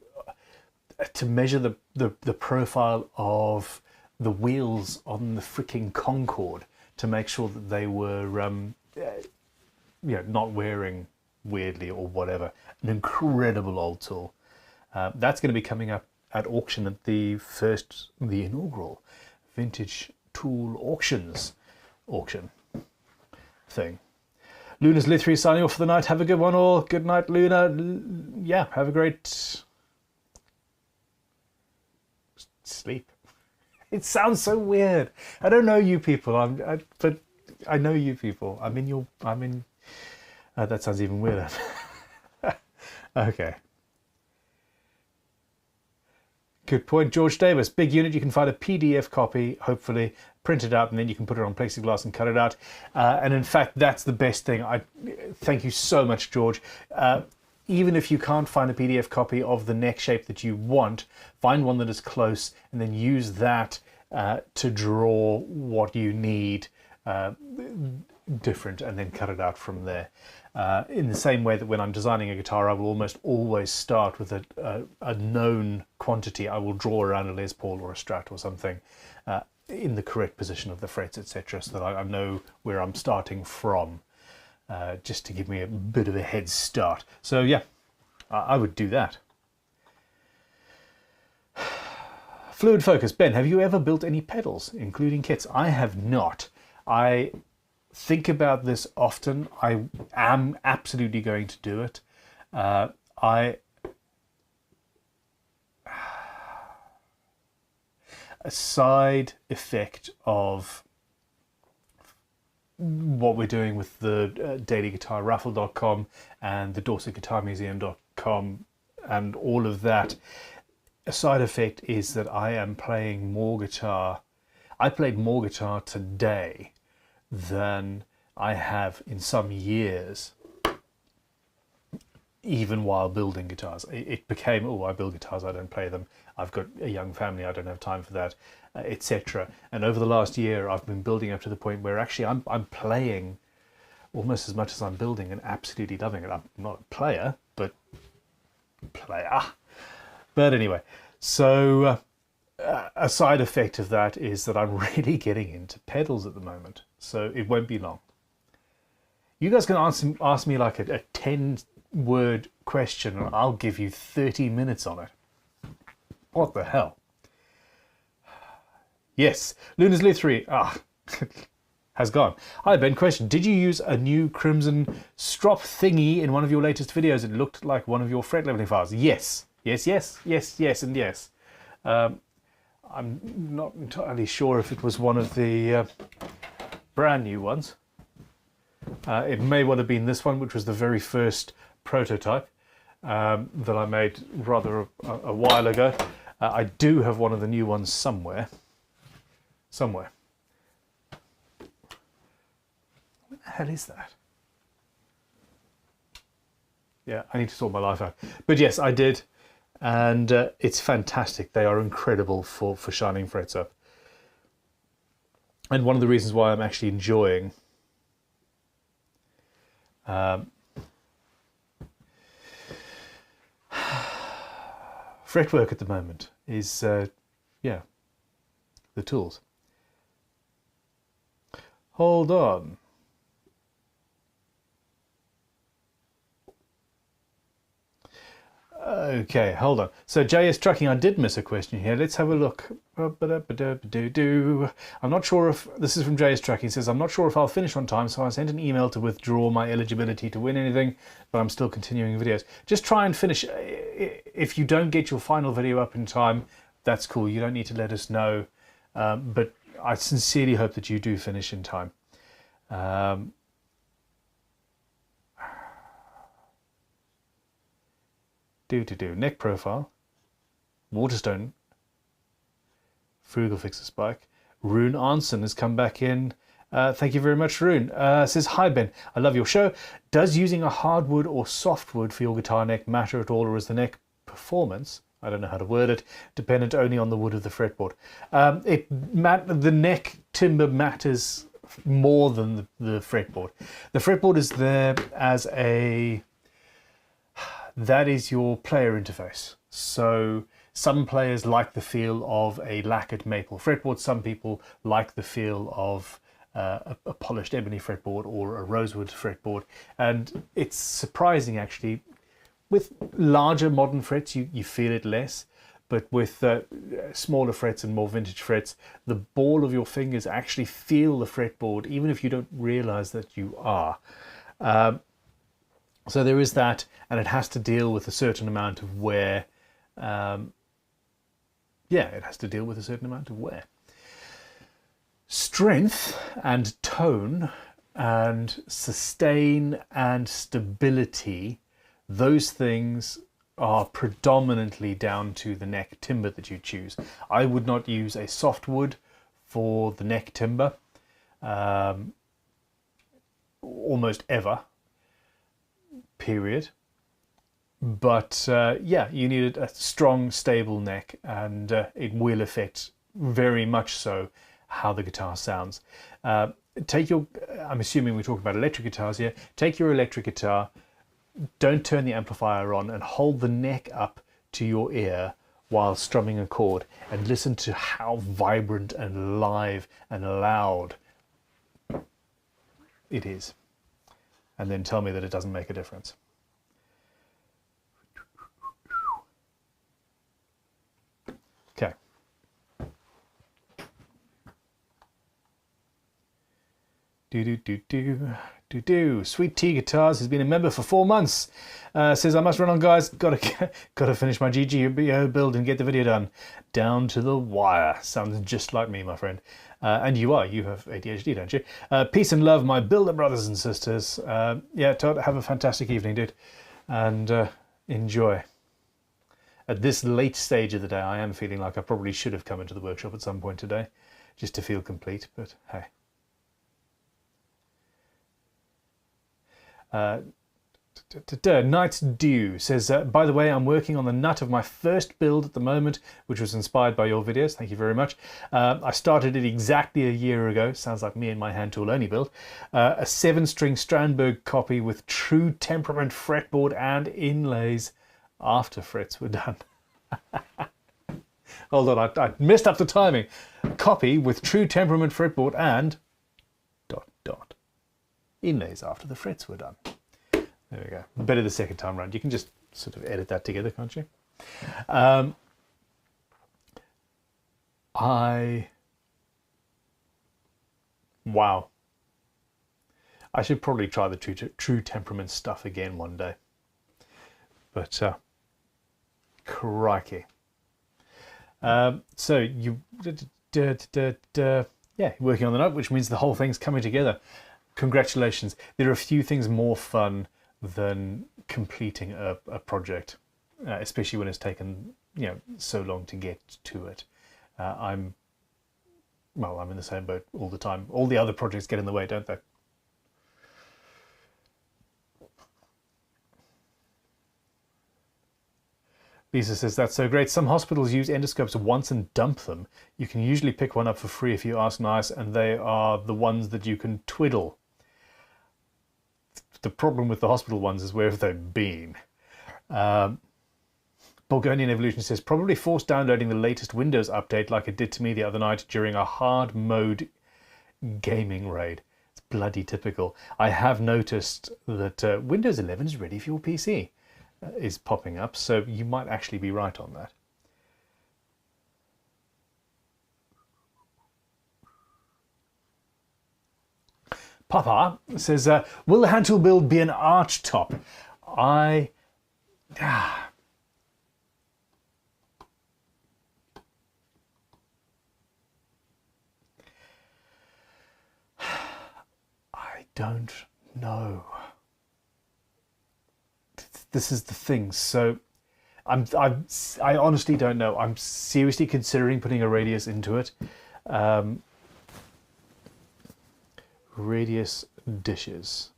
measure the profile of the wheels on the freaking Concorde to make sure that they were not wearing weirdly or whatever. An incredible old tool. That's going to be coming up at auction at the inaugural Vintage Tool Auctions auction thing. Luna's Lutherie signing off for the night. Have a good one all. Good night, Luna. Yeah, have a great sleep. It sounds so weird. I don't know you people, but I know you people. That sounds even weirder. Okay. Good point. George Davis, big unit. You can find a PDF copy, hopefully, print it out, and then you can put it on plexiglass and cut it out. And in fact, that's the best thing. Thank you so much, George. Even if you can't find a PDF copy of the neck shape that you want, find one that is close and then use that to draw what you need different, and then cut it out from there. In the same way that when I'm designing a guitar, I will almost always start with a known quantity. I will draw around a Les Paul or a Strat or something in the correct position of the frets, etc., so that I know where I'm starting from. Just to give me a bit of a head start. So yeah, I would do that. Fluid Focus. Ben, have you ever built any pedals, including kits? I have not. I think about this often. I am absolutely going to do it. A side effect of what we're doing with the dailyguitarraffle.com and the dorsetguitarmuseum.com and all of that, a side effect is that I am playing more guitar. I played more guitar today than I have in some years, even while building guitars. It became, oh, I build guitars, I don't play them. I've got a young family, I don't have time for that, etc. And over the last year, I've been building up to the point where actually I'm playing almost as much as I'm building and absolutely loving it. I'm not a player, but player. But anyway, so a side effect of that is that I'm really getting into pedals at the moment, so it won't be long. You guys can ask me like a 10-word question and I'll give you 30 minutes on it. What the hell? Yes, Luna's Lutherie has gone. Hi Ben, question. Did you use a new crimson strop thingy in one of your latest videos? It looked like one of your fret leveling files. Yes, yes, yes, yes, yes, and yes. I'm not entirely sure if it was one of the brand new ones. It may well have been this one, which was the very first prototype that I made rather a while ago. I do have one of the new ones somewhere. Where the hell is that? Yeah, I need to sort my life out. But yes, I did. And it's fantastic. They are incredible for shining frets up. And one of the reasons why I'm actually enjoying fretwork at the moment is, yeah, the tools. Hold on. Okay, hold on. So JS Trucking, I did miss a question here. Let's have a look. I'm not sure if, this is from JS Trucking, says, I'm not sure if I'll finish on time, so I sent an email to withdraw my eligibility to win anything, but I'm still continuing videos. Just try and finish. If you don't get your final video up in time, that's cool. You don't need to let us know. But I sincerely hope that you do finish in time. Neck profile, Waterstone, Frugal Fixer Spike. Rune Arnson has come back in. Thank you very much, Rune. Says, hi Ben, I love your show. Does using a hardwood or softwood for your guitar neck matter at all, or is the neck performance, I don't know how to word it, dependent only on the wood of the fretboard? The neck timber matters more than the fretboard. The fretboard is there as that is your player interface. So some players like the feel of a lacquered maple fretboard. Some people like the feel of a polished ebony fretboard or a rosewood fretboard. And it's surprising actually. With larger modern frets, you feel it less. But with smaller frets and more vintage frets, the ball of your fingers actually feel the fretboard, even if you don't realize that you are. So there is that, and it has to deal with a certain amount of wear. Yeah, it has to deal with a certain amount of wear. Strength and tone and sustain and stability, those things are predominantly down to the neck timber that you choose. I would not use a softwood for the neck timber almost ever, period. But yeah, you need a strong, stable neck, and it will affect very much so how the guitar sounds. Take your, I'm assuming we're talking about electric guitars here, take your electric guitar, don't turn the amplifier on, and hold the neck up to your ear while strumming a chord, and listen to how vibrant and live and loud it is. And then tell me that it doesn't make a difference. Okay. Sweet Tea Guitars has been a member for 4 months. Says, I must run on, guys. Gotta finish my GGBO build and get the video done. Down to the wire. Sounds just like me, my friend. And you have ADHD, don't you? Peace and love, my builder brothers and sisters. Yeah, Todd, have a fantastic evening, dude. And enjoy. At this late stage of the day, I am feeling like I probably should have come into the workshop at some point today, just to feel complete, but hey. Night's Dew says, by the way, I'm working on the nut of my first build at the moment, which was inspired by your videos. Thank you very much. I started it exactly a year ago. Sounds like me and my hand tool only build. A 7-string Strandberg copy with true temperament fretboard and inlays after frets were done. Hold on, I messed up the timing. Copy with true temperament fretboard and ... Inlays after the frets were done. There we go. Better the second time round. You can just sort of edit that together, can't you? Wow. I should probably try the true temperament stuff again one day. But crikey. So you yeah, working on the note, which means the whole thing's coming together. Congratulations. There are a few things more fun than completing a project, especially when it's taken, you know, so long to get to it. I'm in the same boat all the time. All the other projects get in the way, don't they? Lisa says, that's so great. Some hospitals use endoscopes once and dump them. You can usually pick one up for free if you ask nice, and they are the ones that you can twiddle. The problem with the hospital ones is where have they been? Bulgarian Evolution says, probably forced downloading the latest Windows update like it did to me the other night during a hard mode gaming raid. It's bloody typical. I have noticed that Windows 11 is ready for your PC. Is popping up, so you might actually be right on that. Papa says, will the hand tool build be an arch top? I don't know. This is the thing. So I honestly don't know. I'm seriously considering putting a radius into it. Radius dishes.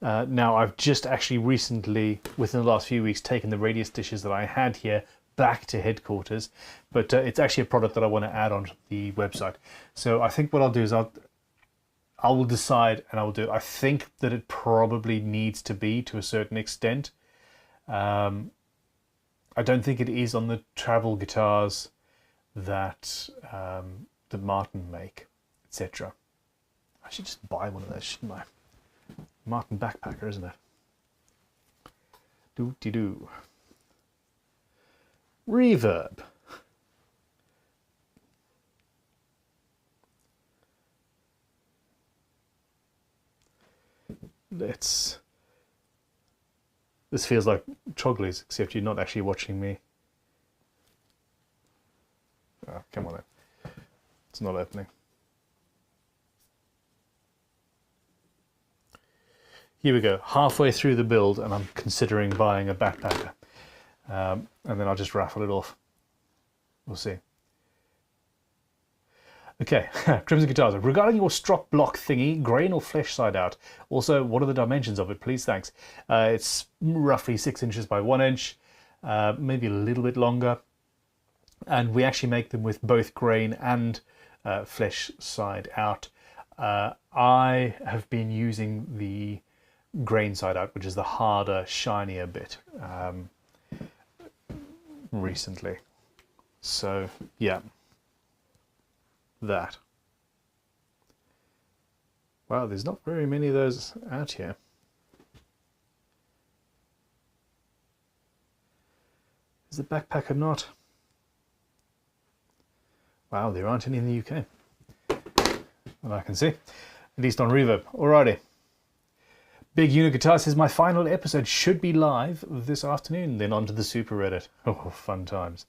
Now I've just actually recently, within the last few weeks, taken the radius dishes that I had here back to headquarters, but it's actually a product that I want to add onto the website. So I think what I'll do is I will decide and I will do it. I think that it probably needs to be to a certain extent. I don't think it is on the travel guitars that that Martin make, etc. I should just buy one of those, shouldn't I? Martin backpacker, isn't it? Doo-dee-doo. Reverb. This feels like Chogleys, except you're not actually watching me. Oh, come on then. It's not opening. Here we go, halfway through the build and I'm considering buying a backpacker. And then I'll just raffle it off. We'll see. Okay, Crimson Guitars. Regarding your strop block thingy, grain or flesh side out? Also, what are the dimensions of it? Please, thanks. It's roughly 6 inches by 1 inch, maybe a little bit longer. And we actually make them with both grain and flesh side out. I have been using the grain side out, which is the harder, shinier bit, recently. So, yeah. That. Wow, there's not very many of those out here. Is the backpacker not? Wow, there aren't any in the UK. That I can see. At least on Reverb. Alrighty. Big Unit Guitar says, my final episode should be live this afternoon, then onto the Super Reddit. Oh, fun times.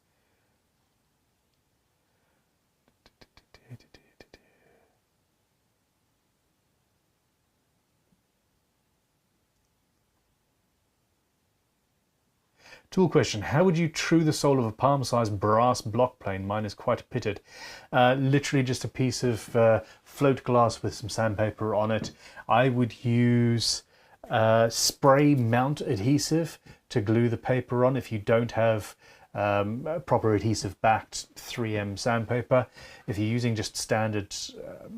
Tool question, how would you true the sole of a palm-sized brass block plane? Mine is quite pitted. Literally just a piece of float glass with some sandpaper on it. I would use spray mount adhesive to glue the paper on if you don't have proper adhesive backed 3M sandpaper. If you're using just standard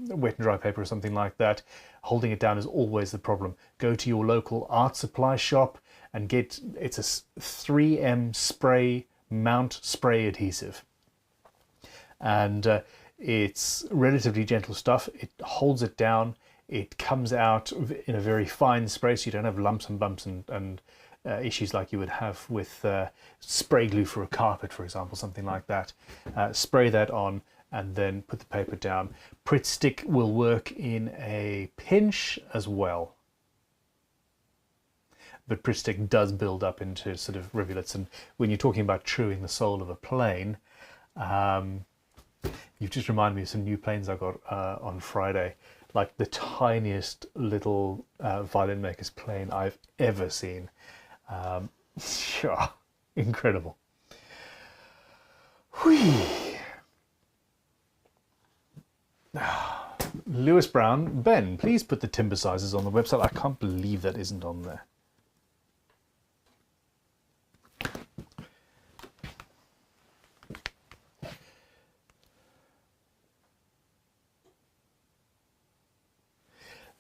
wet and dry paper or something like that, holding it down is always the problem. Go to your local art supply shop and get, it's a 3M spray mount spray adhesive. And it's relatively gentle stuff. It holds it down. It comes out in a very fine spray, so you don't have lumps and bumps and issues like you would have with spray glue for a carpet, for example, something like that. Spray that on and then put the paper down. Pritt stick will work in a pinch as well. But Pritt stick does build up into sort of rivulets, and when you're talking about truing the sole of a plane, you've just reminded me of some new planes I got on Friday. Like the tiniest little violin maker's plane I've ever seen. Sure, incredible. Whee. Lewis Brown, Ben, please put the timber sizes on the website. I can't believe that isn't on there.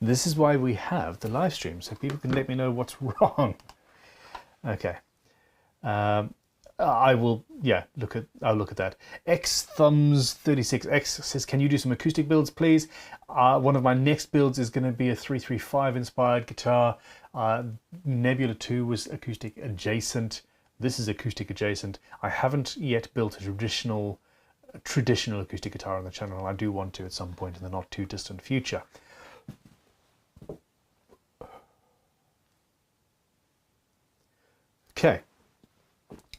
This is why we have the live stream, so people can let me know what's wrong. Okay. I will, yeah, I'll look at that. XThumbs36X says, can you do some acoustic builds, please? One of my next builds is going to be a 335 inspired guitar. Nebula 2 was acoustic adjacent. This is acoustic adjacent. I haven't yet built a traditional acoustic guitar on the channel. I do want to at some point in the not too distant future. Okay.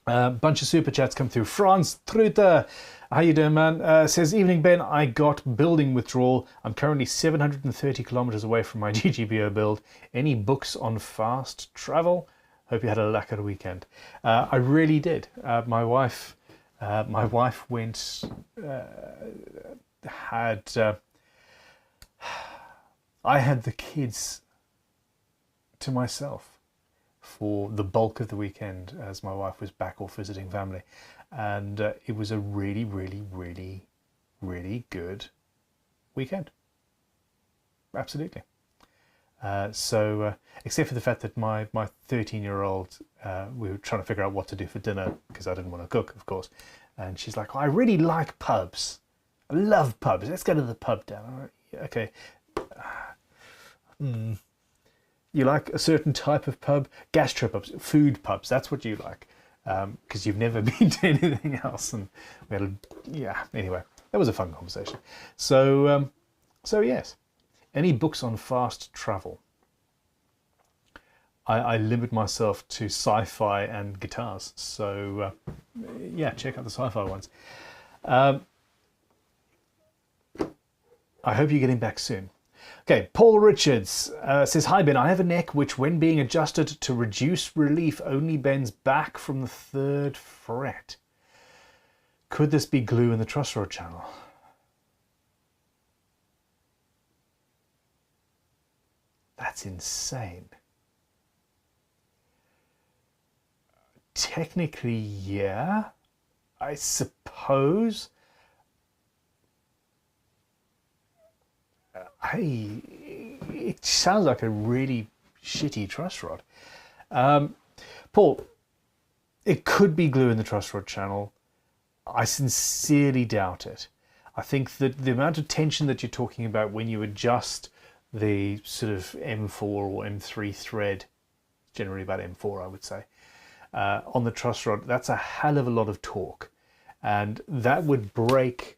Bunch of super chats come through. Franz Truter, how you doing, man? Says, evening, Ben. I got building withdrawal. I'm currently 730 kilometers away from my GGBO build. Any books on fast travel? Hope you had a lacquer weekend. I really did. My wife went, I had the kids to myself for the bulk of the weekend as my wife was back off visiting family, and it was a really good weekend. Absolutely. So except for the fact that my 13-year-old, we were trying to figure out what to do for dinner because I didn't want to cook, of course, and she's like, oh, I really like pubs, I love pubs, let's go to the pub, Dan. I'm like, yeah, okay. You like a certain type of pub? Gastropubs, food pubs, that's what you like, because you've never been to anything else. And we had yeah, anyway, that was a fun conversation. So so yes, any books on fast travel? I limit myself to sci-fi and guitars, so yeah, check out the sci-fi ones. I hope you're getting back soon. Okay, Paul Richards says, hi Ben, I have a neck which when being adjusted to reduce relief only bends back from the 3rd fret. Could this be glue in the truss rod channel? That's insane. Technically, yeah, I suppose. It sounds like a really shitty truss rod. Paul, it could be glue in the truss rod channel. I sincerely doubt it. I think that the amount of tension that you're talking about when you adjust the sort of M4 or M3 thread, generally about M4 I would say, on the truss rod, that's a hell of a lot of torque, and that would break.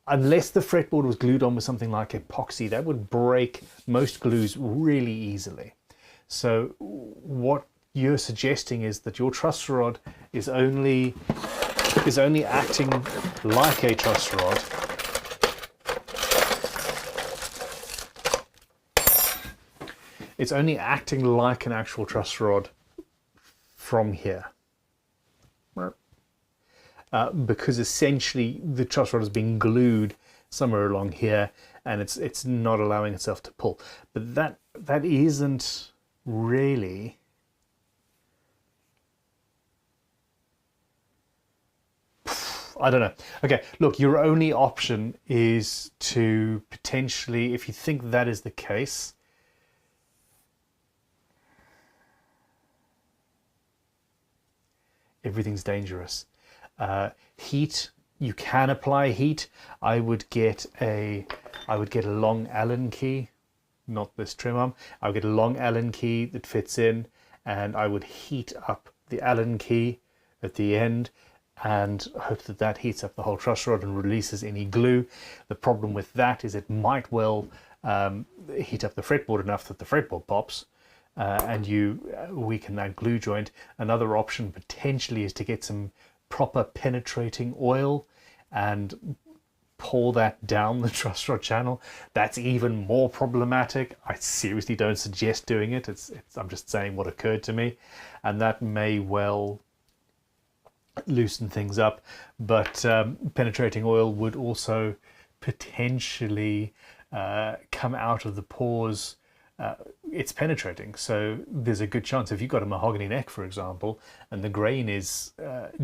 Unless the fretboard was glued on with something like epoxy, that would break most glues really easily. So what you're suggesting is that your truss rod is only acting like a truss rod. It's only acting like an actual truss rod from here. Because essentially the truss rod is being glued somewhere along here, and it's not allowing itself to pull. But that isn't really I don't know. Okay, look, your only option is to potentially, if you think that is the case, everything's dangerous. Heat, you can apply heat. I would get a long Allen key, not this trim arm. I would get a long Allen key that fits in, and I would heat up the Allen key at the end and hope that that heats up the whole truss rod and releases any glue. The problem with that is it might well heat up the fretboard enough that the fretboard pops, and you weaken that glue joint. Another option potentially is to get some proper penetrating oil and pour that down the truss rod channel. That's even more problematic. I seriously don't suggest doing it. I'm just saying what occurred to me, and that may well loosen things up. But penetrating oil would also potentially come out of the pores. It's penetrating, so there's a good chance if you've got a mahogany neck, for example, and the grain is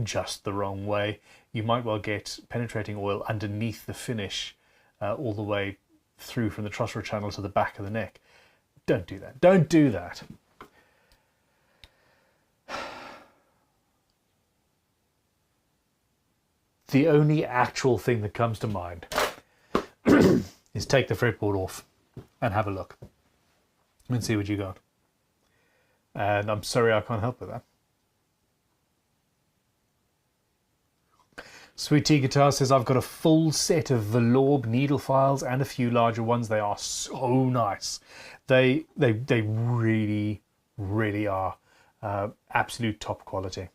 just the wrong way, you might well get penetrating oil underneath the finish all the way through from the truss rod channel to the back of the neck. Don't do that. Don't do that. The only actual thing that comes to mind is take the fretboard off and have a look and see what you got. And I'm sorry I can't help with that. Sweet Tea Guitar says, I've got a full set of velour needle files and a few larger ones. They are so nice. They really, really are absolute top quality.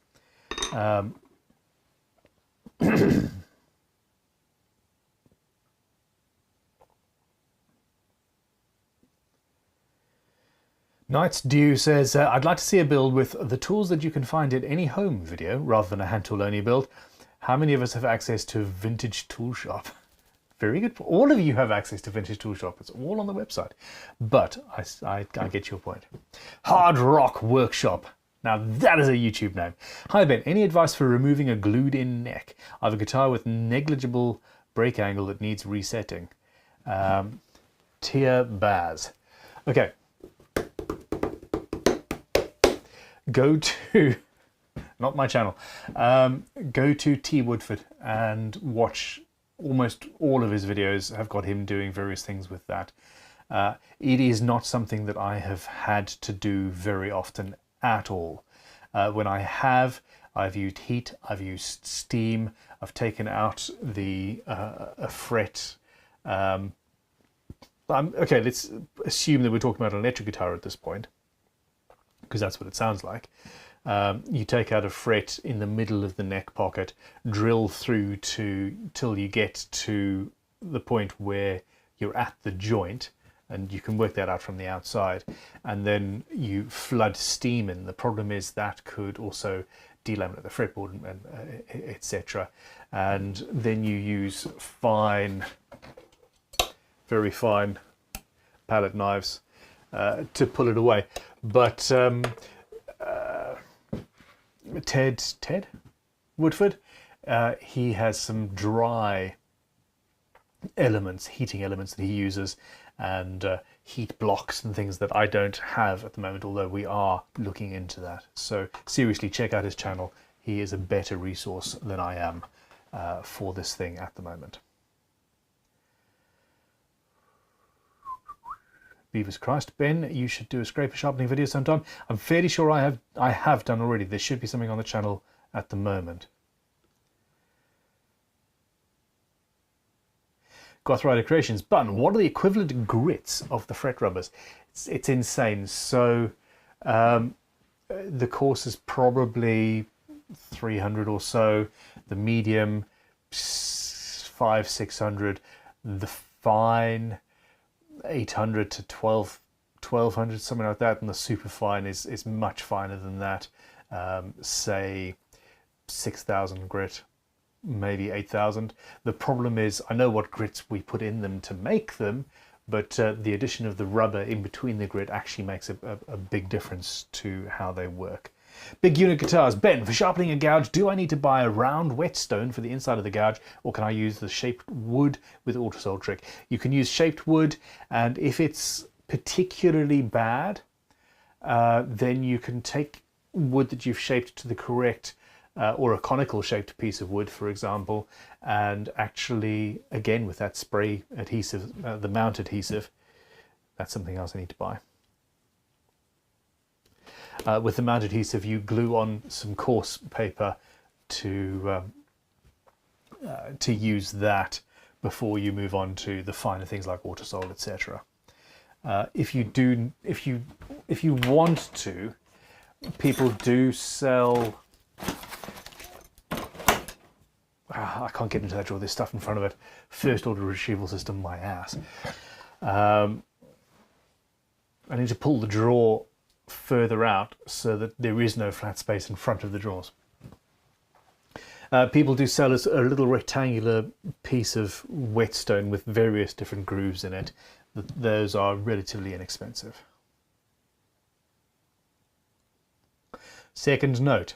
Knight's Dew says, I'd like to see a build with the tools that you can find in any home video rather than a hand tool only build. How many of us have access to Vintage Tool Shop? Very good. All of you have access to Vintage Tool Shop. It's all on the website. But I get your point. Hard Rock Workshop. Now that is a YouTube name. Hi Ben, any advice for removing a glued in neck? I have a guitar with negligible break angle that needs resetting. Tia Baz. Okay. Go to, not my channel, go to T Woodford and watch almost all of his videos. Have got him doing various things with that. It is not something that I have had to do very often at all. When I have, I've used heat, I've used steam, I've taken out the a fret. Okay, let's assume that we're talking about an electric guitar at this point, because that's what it sounds like. You take out a fret in the middle of the neck pocket, drill through till you get to the point where you're at the joint, and you can work that out from the outside, and then you flood steam in. The problem is that could also delaminate the fretboard and etc. And then you use fine, very fine palette knives to pull it away. But Ted Woodford, he has some dry elements, heating elements that he uses, and heat blocks and things that I don't have at the moment, although we are looking into that. So seriously, check out his channel. He is a better resource than I am for this thing at the moment. Beavers Christ. Ben, you should do a scraper sharpening video sometime. I'm fairly sure I have done already. There should be something on the channel at the moment. Goth Rider Creations. Button, what are the equivalent grits of the fret rubbers? It's insane. So the coarse is probably 300 or so. The medium, 500-600. The fine, 800 to 1200, something like that, and the super fine is much finer than that. Say 6,000 grit, maybe 8,000. The problem is, I know what grits we put in them to make them, but the addition of the rubber in between the grit actually makes a big difference to how they work. Big unit guitars. Ben, for sharpening a gouge, do I need to buy a round whetstone for the inside of the gouge, or can I use the shaped wood with AutoSol trick? You can use shaped wood, and if it's particularly bad, then you can take wood that you've shaped to the correct or a conical shaped piece of wood, for example, and actually, again, with that spray adhesive, the mount adhesive, that's something else I need to buy. With the mount adhesive, you glue on some coarse paper to use that before you move on to the finer things like autosol, etc. If you want to, people do sell. I can't get into that drawer. There's stuff in front of it. First order retrieval system, my ass. I need to pull the drawer further out so that there is no flat space in front of the drawers. People do sell us a little rectangular piece of whetstone with various different grooves in it. Those are relatively inexpensive. Second note,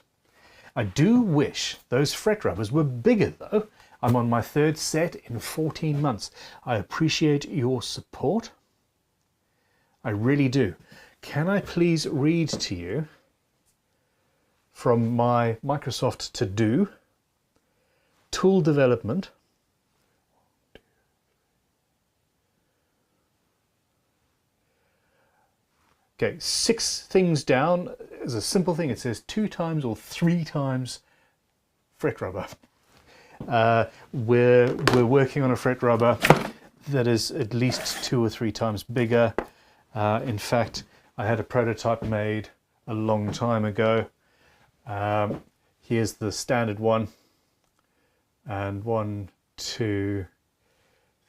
I do wish those fret rubbers were bigger though. I'm on my third set in 14 months. I appreciate your support. I really do. Can I please read to you from my Microsoft To-Do tool development? Okay, 6 things down is a simple thing. It says 2 times or 3 times fret rubber. We're working on a fret rubber that is at least 2 or 3 times bigger. In fact, I had a prototype made a long time ago. Here's the standard one, and 1, 2,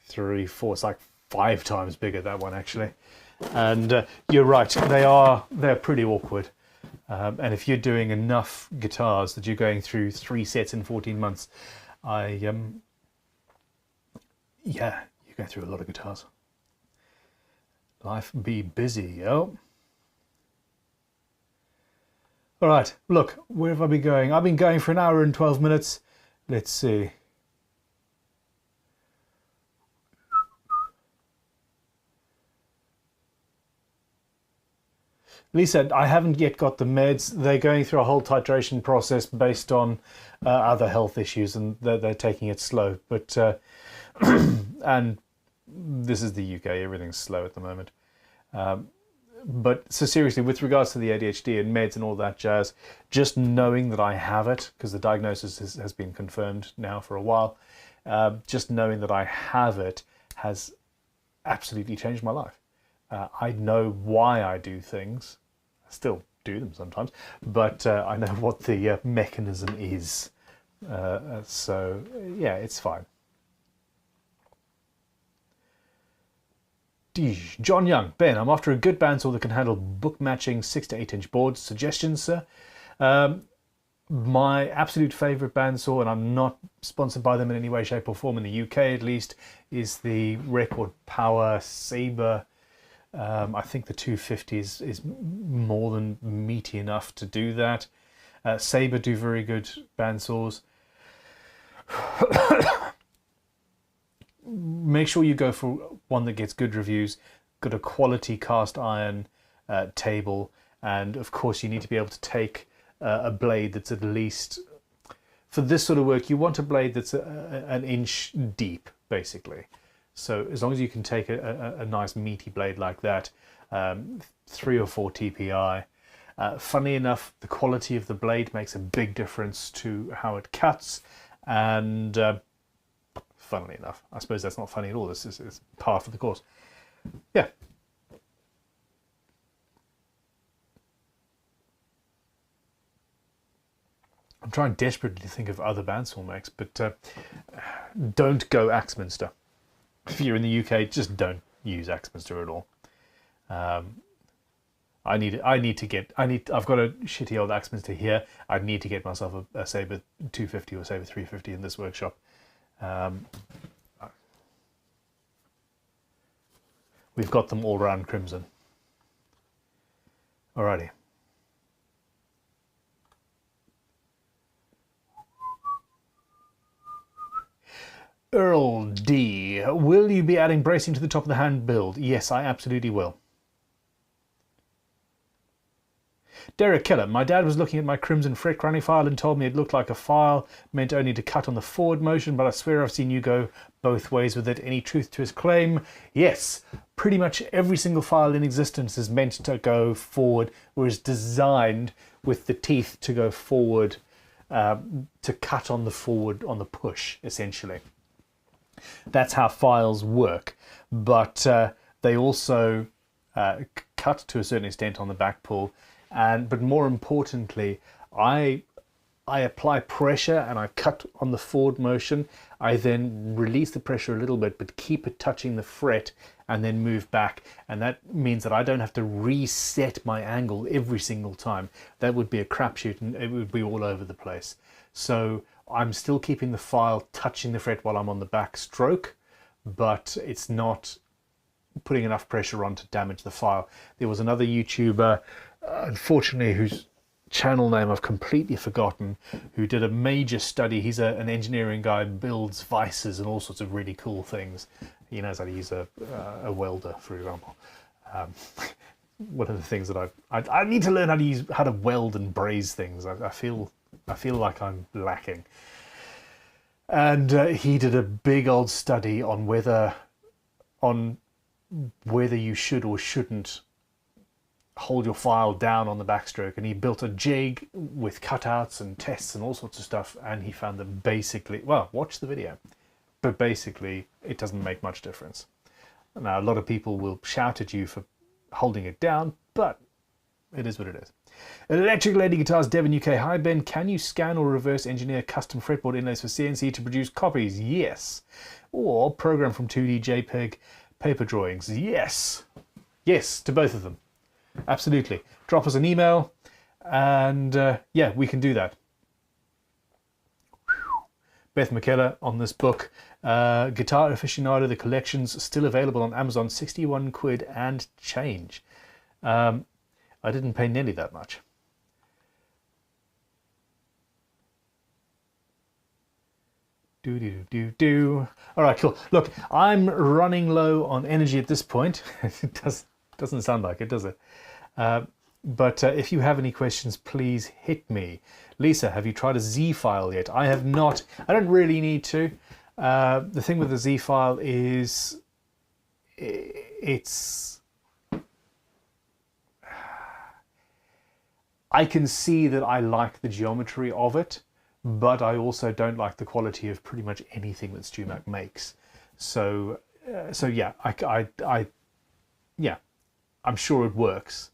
3, 4. It's like 5 times bigger, that one actually. And you're right, they're pretty awkward. And if you're doing enough guitars that you're going through 3 sets in 14 months, yeah, you go through a lot of guitars. Life be busy, yo. All right, look, where have I been going? I've been going for 1 hour and 12 minutes. Let's see. Lisa, I haven't yet got the meds. They're going through a whole titration process based on other health issues, and they're taking it slow. But and this is the UK, everything's slow at the moment. But so seriously, with regards to the ADHD and meds and all that jazz, just knowing that I have it, because the diagnosis has been confirmed now for a while, just knowing that I have it has absolutely changed my life. I know why I do things. I still do them sometimes, but I know what the mechanism is. So yeah, it's fine. John Young, Ben, I'm after a good bandsaw that can handle book matching 6 to 8 inch boards. Suggestions, sir? My absolute favourite bandsaw, and I'm not sponsored by them in any way, shape or form, in the UK at least, is the Record Power Sabre. I think the 250 is more than meaty enough to do that. Sabre do very good bandsaws. Make sure you go for one that gets good reviews, got a quality cast iron table, and of course you need to be able to take a blade that's at least, for this sort of work, you want a blade that's an inch deep, basically. So as long as you can take a nice meaty blade like that, 3 or 4 TPI. Funny enough, the quality of the blade makes a big difference to how it cuts, and funnily enough, I suppose that's not funny at all, this is par for the course. Yeah. I'm trying desperately to think of other bandsaw makes, but don't go Axminster. If you're in the UK, just don't use Axminster at all. I've got a shitty old Axminster here. I'd need to get myself a Sabre 250 or Sabre 350 in this workshop. We've got them all round crimson. Alrighty. Earl D. Will you be adding bracing to the top of the hand build? Yes, I absolutely will. Derek Keller, my dad was looking at my Crimson fret grinding file and told me it looked like a file meant only to cut on the forward motion, but I swear I've seen you go both ways with it. Any truth to his claim? Yes, pretty much every single file in existence is meant to go forward, or is designed with the teeth to go forward, to cut on the forward, on the push, essentially. That's how files work, but they also cut to a certain extent on the back pull, but more importantly, I apply pressure and I cut on the forward motion. I then release the pressure a little bit, but keep it touching the fret and then move back. And that means that I don't have to reset my angle every single time. That would be a crapshoot and it would be all over the place. So I'm still keeping the file touching the fret while I'm on the back stroke, but it's not putting enough pressure on to damage the file. There was another YouTuber, unfortunately, whose channel name I've completely forgotten, who did a major study. He's an engineering guy, builds vices and all sorts of really cool things. He knows how to use a welder, for example. One of the things that I need to learn how to weld and braze things. I feel like I'm lacking. And he did a big old study on whether you should or shouldn't hold your file down on the backstroke, and he built a jig with cutouts and tests and all sorts of stuff, and he found that basically, well, watch the video, but basically it doesn't make much difference. Now, a lot of people will shout at you for holding it down, but it is what it is. Electric Lady Guitars, Devon, UK. Hi Ben, can you scan or reverse engineer custom fretboard inlays for CNC to produce copies? Yes. Or program from 2D JPEG paper drawings? Yes. Yes to both of them. Absolutely. Drop us an email and yeah, we can do that. Beth McKellar on this book, Guitar Aficionado, the collection's still available on Amazon, 61 quid and change. I didn't pay nearly that much. All right, cool. Look, I'm running low on energy at this point. It doesn't sound like it, does it? But if you have any questions, please hit me. Lisa, have you tried a Z file yet? I have not. I don't really need to. The thing with the Z file is I can see that I like the geometry of it, but I also don't like the quality of pretty much anything that StewMac makes. So yeah, yeah, I'm sure it works,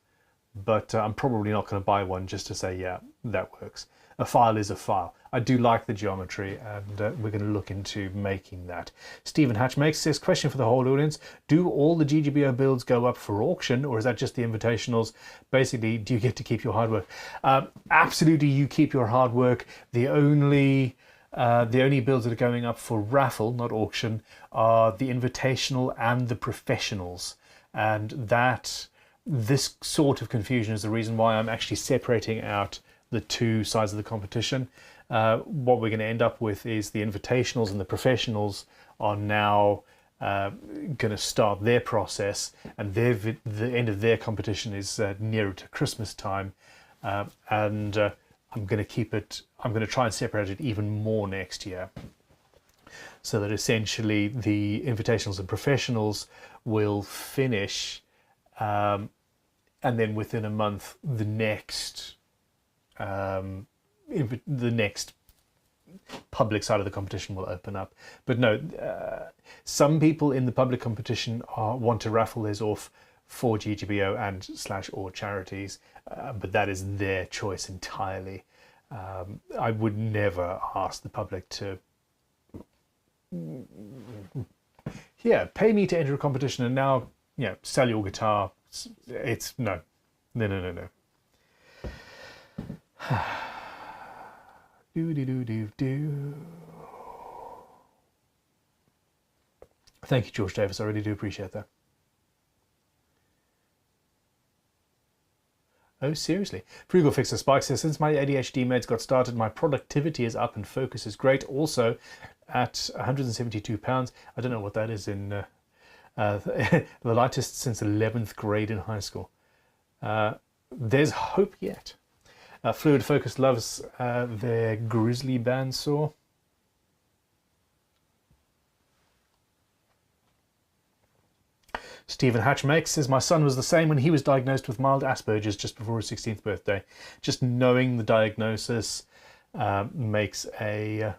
but I'm probably not going to buy one just to say, yeah, that works. A file is a file. I do like the geometry, and we're going to look into making that. Stephen Hatchmakes says, question for the whole audience: do all the GGBO builds go up for auction, or is that just the invitationals? Basically, do you get to keep your hard work? Absolutely, you keep your hard work. The only builds that are going up for raffle, not auction, are the invitational and the professionals, and this sort of confusion is the reason why I'm actually separating out the two sides of the competition. What we're going to end up with is the invitationals and the professionals are now going to start their process, and the end of their competition is nearer to Christmas time, and I'm going to keep it. I'm going to try and separate it even more next year, so that essentially the invitationals and professionals will finish, and then within a month the next public side of the competition will open up. But no, some people in the public competition want to raffle theirs off for GGBO and / or charities, but that is their choice entirely. I would never ask the public to, yeah, pay me to enter a competition and now, sell your guitar. It's no. Thank you, George Davis. I really do appreciate that. Oh, seriously? Frugal Fixer Spike says, since my ADHD meds got started, my productivity is up and focus is great. Also, at 172 pounds, I don't know what that is in the lightest since 11th grade in high school. there's hope yet. Fluid Focus loves their Grizzly bandsaw. Stephen Hatchmaker says, my son was the same when he was diagnosed with mild Asperger's just before his 16th birthday. Just knowing the diagnosis makes a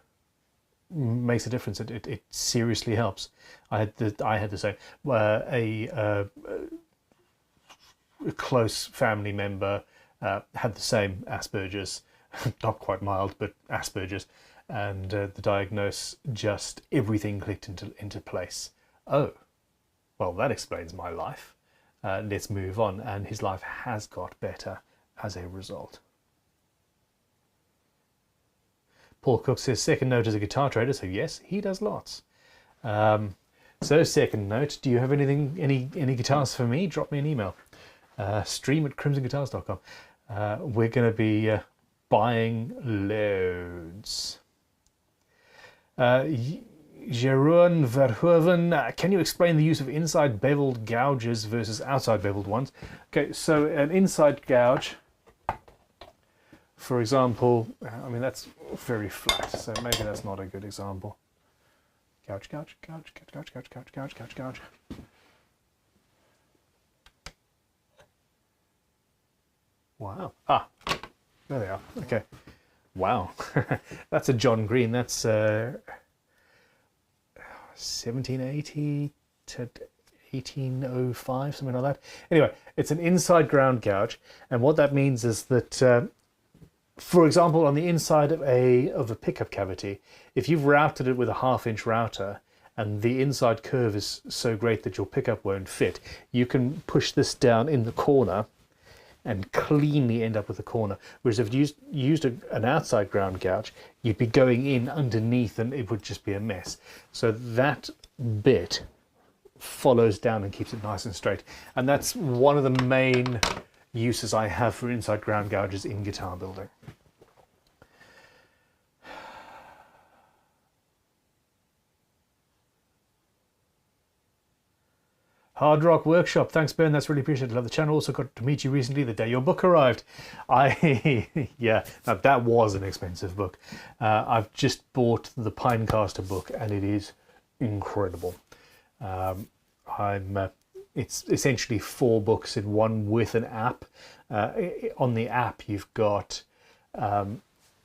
difference. It seriously helps. I had the same. A close family member had the same Asperger's, not quite mild, but Asperger's, and the diagnosis, just everything clicked into place. Oh, well, that explains my life. Let's move on. And his life has got better as a result. Paul Cook says, second note is a guitar trader. So yes, he does lots. So second note, do you have any guitars for me? Drop me an email. Stream at crimsonguitars.com. We're going to be buying loads. Jeroen Verhoeven, can you explain the use of inside beveled gouges versus outside beveled ones? Okay, so an inside gouge, for example, I mean that's very flat, so maybe that's not a good example. Gouge, gouge, gouge, gouge, gouge, gouge, gouge, gouge, gouge. Wow. Ah, there they are. Okay. Wow. That's a John Green. That's 1780 to 1805, something like that. Anyway, it's an inside ground gouge, and what that means is that, for example, on the inside of a pickup cavity, if you've routed it with a 1/2-inch router and the inside curve is so great that your pickup won't fit, you can push this down in the corner and cleanly end up with a corner. Whereas if you used an outside ground gouge, you'd be going in underneath and it would just be a mess. So that bit follows down and keeps it nice and straight. And that's one of the main uses I have for inside ground gouges in guitar building. Hard Rock Workshop, thanks Ben, that's really appreciated. Love the channel. Also got to meet you recently the day your book arrived. Yeah, now that was an expensive book. I've just bought the Pinecaster book and it is incredible. It's essentially 4 books in one with an app. On the app you've got a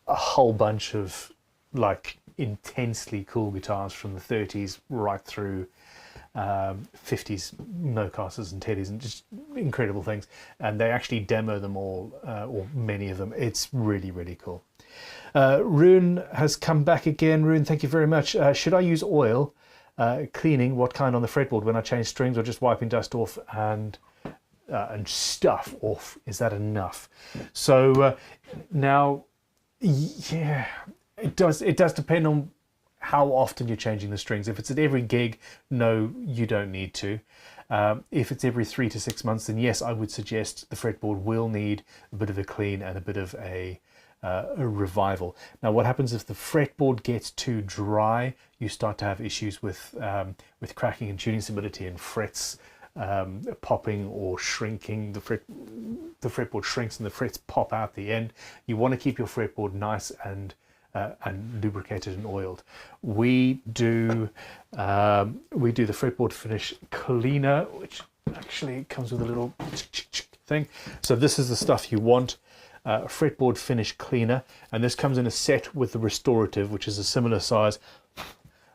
whole bunch of like intensely cool guitars from the 30s right through 50s no-casters and teddies and just incredible things, and they actually demo them all, or many of them. It's really, really cool. Rune has come back again. Rune, thank you very much. Should I use oil cleaning? What kind on the fretboard when I change strings, or just wiping dust off and stuff off? Is that enough? So now, yeah, it does depend on how often you're changing the strings. If it's at every gig, no, you don't need to. If it's every 3 to 6 months, then yes, I would suggest the fretboard will need a bit of a clean and a bit of a revival. Now, what happens if the fretboard gets too dry? You start to have issues with cracking and tuning stability and frets popping or shrinking. The fretboard shrinks and the frets pop out the end. You want to keep your fretboard nice and lubricated and oiled. We do the fretboard finish cleaner, which actually comes with a little thing. So this is the stuff you want, fretboard finish cleaner, and this comes in a set with the restorative, which is a similar size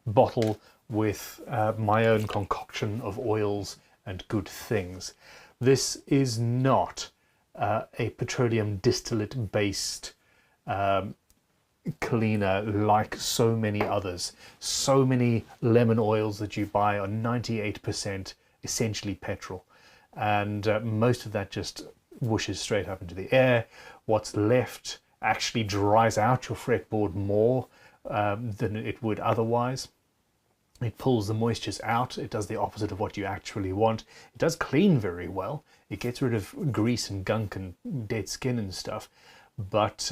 bottle with my own concoction of oils and good things. This is not a petroleum distillate based cleaner like so many others. So many lemon oils that you buy are 98% essentially petrol, and most of that just whooshes straight up into the air. What's left actually dries out your fretboard more than it would otherwise. It pulls the moistures out. It does the opposite of what you actually want. It does clean very well. It gets rid of grease and gunk and dead skin and stuff, but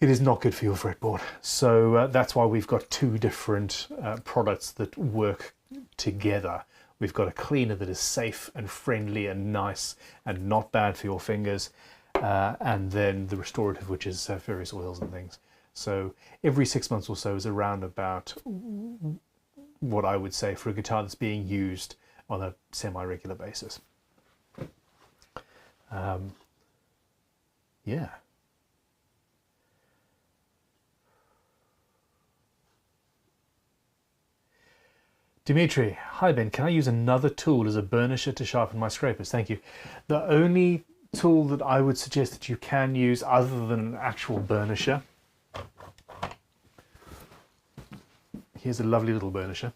it is not good for your fretboard. So that's why we've got 2 different products that work together. We've got a cleaner that is safe and friendly and nice and not bad for your fingers. And then the restorative, which is various oils and things. So every 6 months or so is around about what I would say for a guitar that's being used on a semi-regular basis. Yeah. Dimitri, hi Ben, can I use another tool as a burnisher to sharpen my scrapers? Thank you. The only tool that I would suggest that you can use other than an actual burnisher, here's a lovely little burnisher.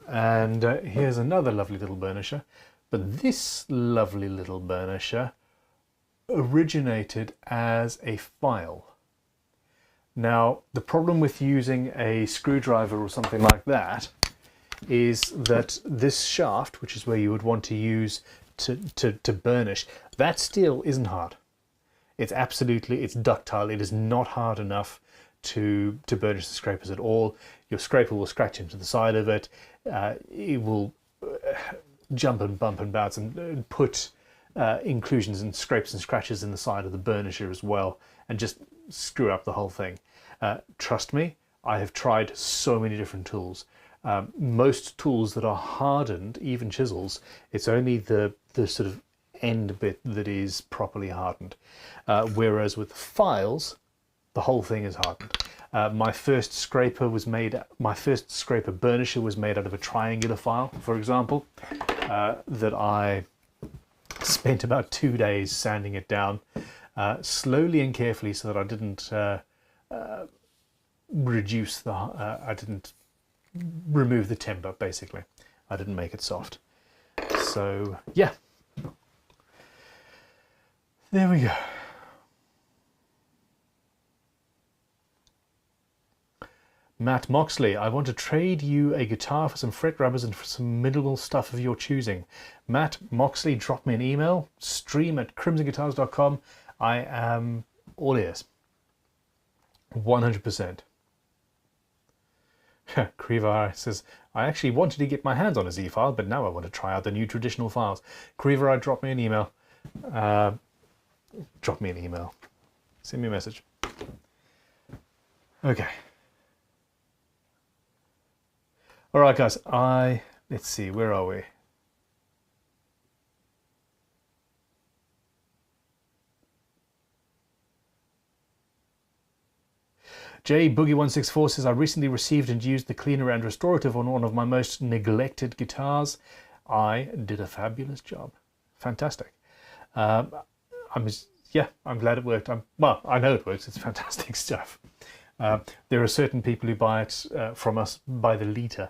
And here's another lovely little burnisher. But this lovely little burnisher originated as a file. Now, the problem with using a screwdriver or something like that is that this shaft, which is where you would want to use to burnish, that steel isn't hard. It's ductile. It is not hard enough to burnish the scrapers at all. Your scraper will scratch into the side of it. It will jump and bump and bounce and put inclusions and scrapes and scratches in the side of the burnisher as well, and just screw up the whole thing. Trust me, I have tried so many different tools. Most tools that are hardened, even chisels, it's only the sort of end bit that is properly hardened. Whereas with files, the whole thing is hardened. My first scraper burnisher was made out of a triangular file, for example, that I spent about 2 days sanding it down, slowly and carefully, so that I didn't I didn't remove the timber, basically. I didn't make it soft. So, yeah. There we go. Matt Moxley, I want to trade you a guitar for some fret rubbers and for some minimal stuff of your choosing. Matt Moxley, drop me an email, stream@crimsonguitars.com. I am all ears. 100%. Krivar says, I actually wanted to get my hands on a Z file, but now I want to try out the new traditional files. Krivar, drop me an email. Drop me an email. Send me a message. Okay. All right, guys, let's see, where are we? J Boogie164 says, I recently received and used the cleaner and restorative on one of my most neglected guitars. I did a fabulous job. Fantastic. I'm glad it worked. Well, I know it works. It's fantastic stuff. There are certain people who buy it from us by the litre.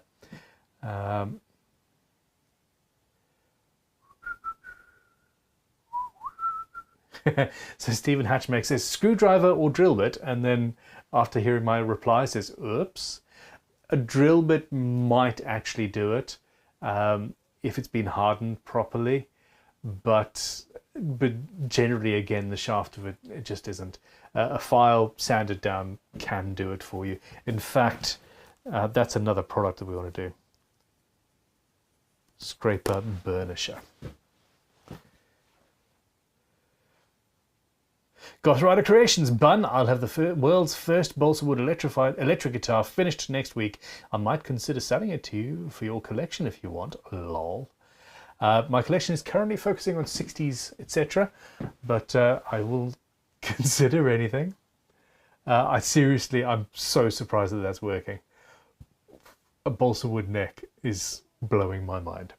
So Stephen Hatchmack says, screwdriver or drill bit, and then after hearing my reply says, oops. A drill bit might actually do it if it's been hardened properly, but generally, again, the shaft of it just isn't. A file sanded down can do it for you. In fact, that's another product that we want to do. Scraper burnisher. Ghost Rider Creations, Bun. I'll have the world's first balsa wood electric guitar finished next week. I might consider selling it to you for your collection if you want. Lol. My collection is currently focusing on 60s, etc., but I will consider anything. I'm so surprised that that's working. A balsa wood neck is blowing my mind.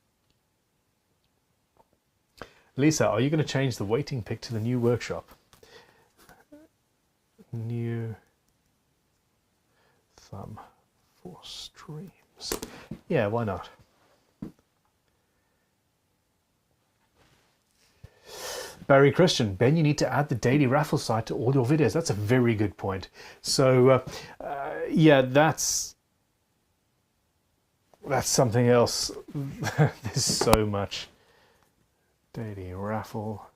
Lisa, are you going to change the waiting pick to the new workshop? New thumb for streams. Yeah, why not? Barry Christian, Ben, you need to add the daily raffle site to all your videos. That's a very good point. So, yeah, that's something else. There's so much. Daily raffle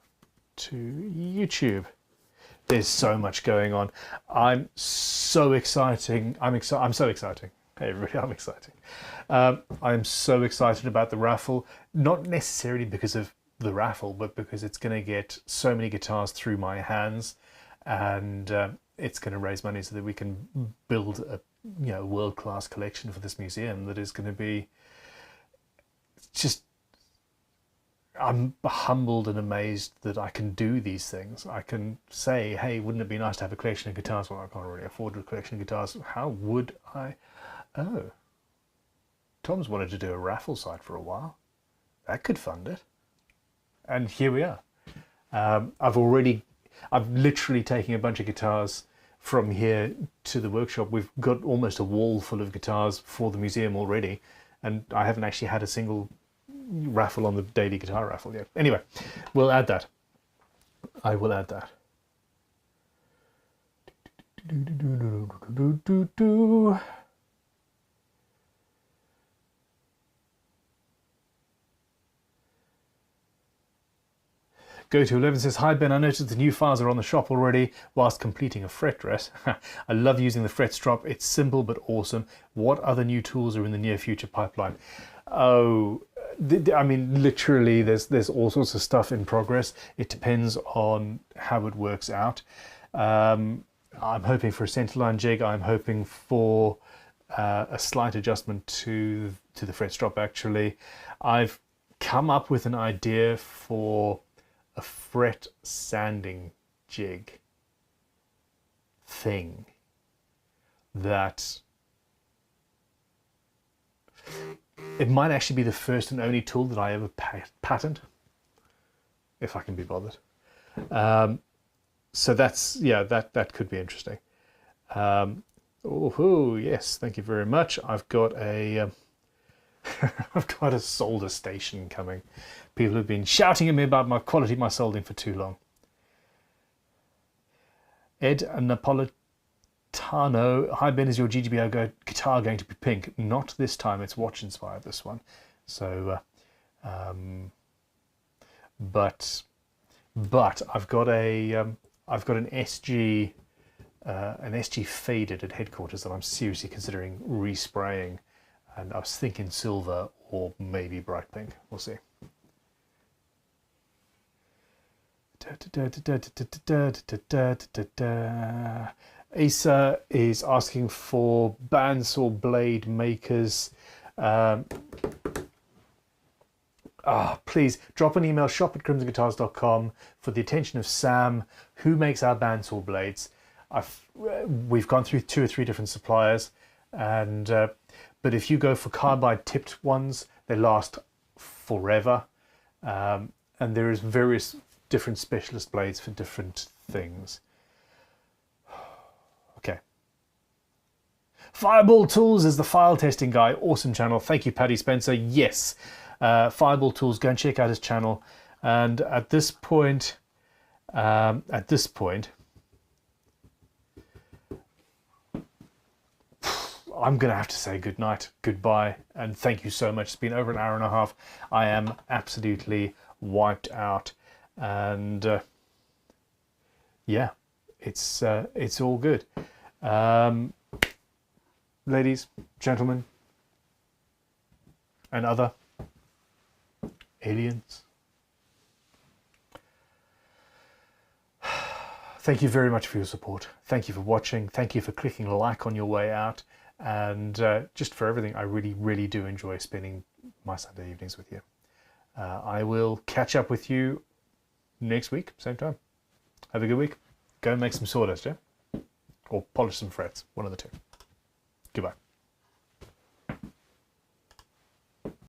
to YouTube. There's so much going on. I'm so exciting. I'm so exciting. Hey everybody, I'm exciting. I'm so excited about the raffle, not necessarily because of the raffle, but because it's going to get so many guitars through my hands, and it's going to raise money so that we can build a world-class collection for this museum that is going to be just... I'm humbled and amazed that I can do these things. I can say, hey, wouldn't it be nice to have a collection of guitars? Well, I can't really afford a collection of guitars. How would I? Oh, Tom's wanted to do a raffle site for a while. That could fund it. And here we are. I've literally taken a bunch of guitars from here to the workshop. We've got almost a wall full of guitars for the museum already, and I haven't actually had a single raffle on the daily guitar raffle yet. Anyway, we'll add that. I will add that. Go to 11 says, hi Ben, I noticed the new files are on the shop already whilst completing a fret dress. I love using the fret strop. It's simple but awesome. What other new tools are in the near future pipeline? Oh, I mean, literally there's all sorts of stuff in progress. It depends on how it works out. I'm hoping for a centerline jig. I'm hoping for a slight adjustment to the fret strop actually. I've come up with an idea for a fret sanding jig thing that it might actually be the first and only tool that I ever patent, if I can be bothered. So that's, yeah, that could be interesting. Oh yes, thank you very much. I've got a I've got a solder station coming. People have been shouting at me about my quality of my soldering for too long. Ed Napolitano, hi Ben, is your GGBO guitar going to be pink? Not this time, it's watch inspired, this one. So, but I've got an SG faded at headquarters that I'm seriously considering respraying, and I was thinking silver or maybe bright pink. We'll see. Asa is asking for bandsaw blade makers. Please drop an email, shop@crimsonguitars.com, for the attention of Sam, who makes our bandsaw blades. We've gone through 2 or 3 different suppliers, and but if you go for carbide tipped ones, they last forever, and there is various different specialist blades for different things. Okay. Fireball Tools is the file testing guy. Awesome channel. Thank you, Paddy Spencer. Yes, Fireball Tools. Go and check out his channel. And at this point, I'm going to have to say good night, goodbye, and thank you so much. It's been over an hour and a half. I am absolutely wiped out, and yeah, it's all good. Ladies, gentlemen, and other aliens, thank you very much for your support. Thank you for watching. Thank you for clicking like on your way out. And just for everything. I really, really do enjoy spending my Sunday evenings with you. I will catch up with you next week, same time. Have a good week. Go and make some sawdust, yeah? Or polish some frets, one of the two. Goodbye.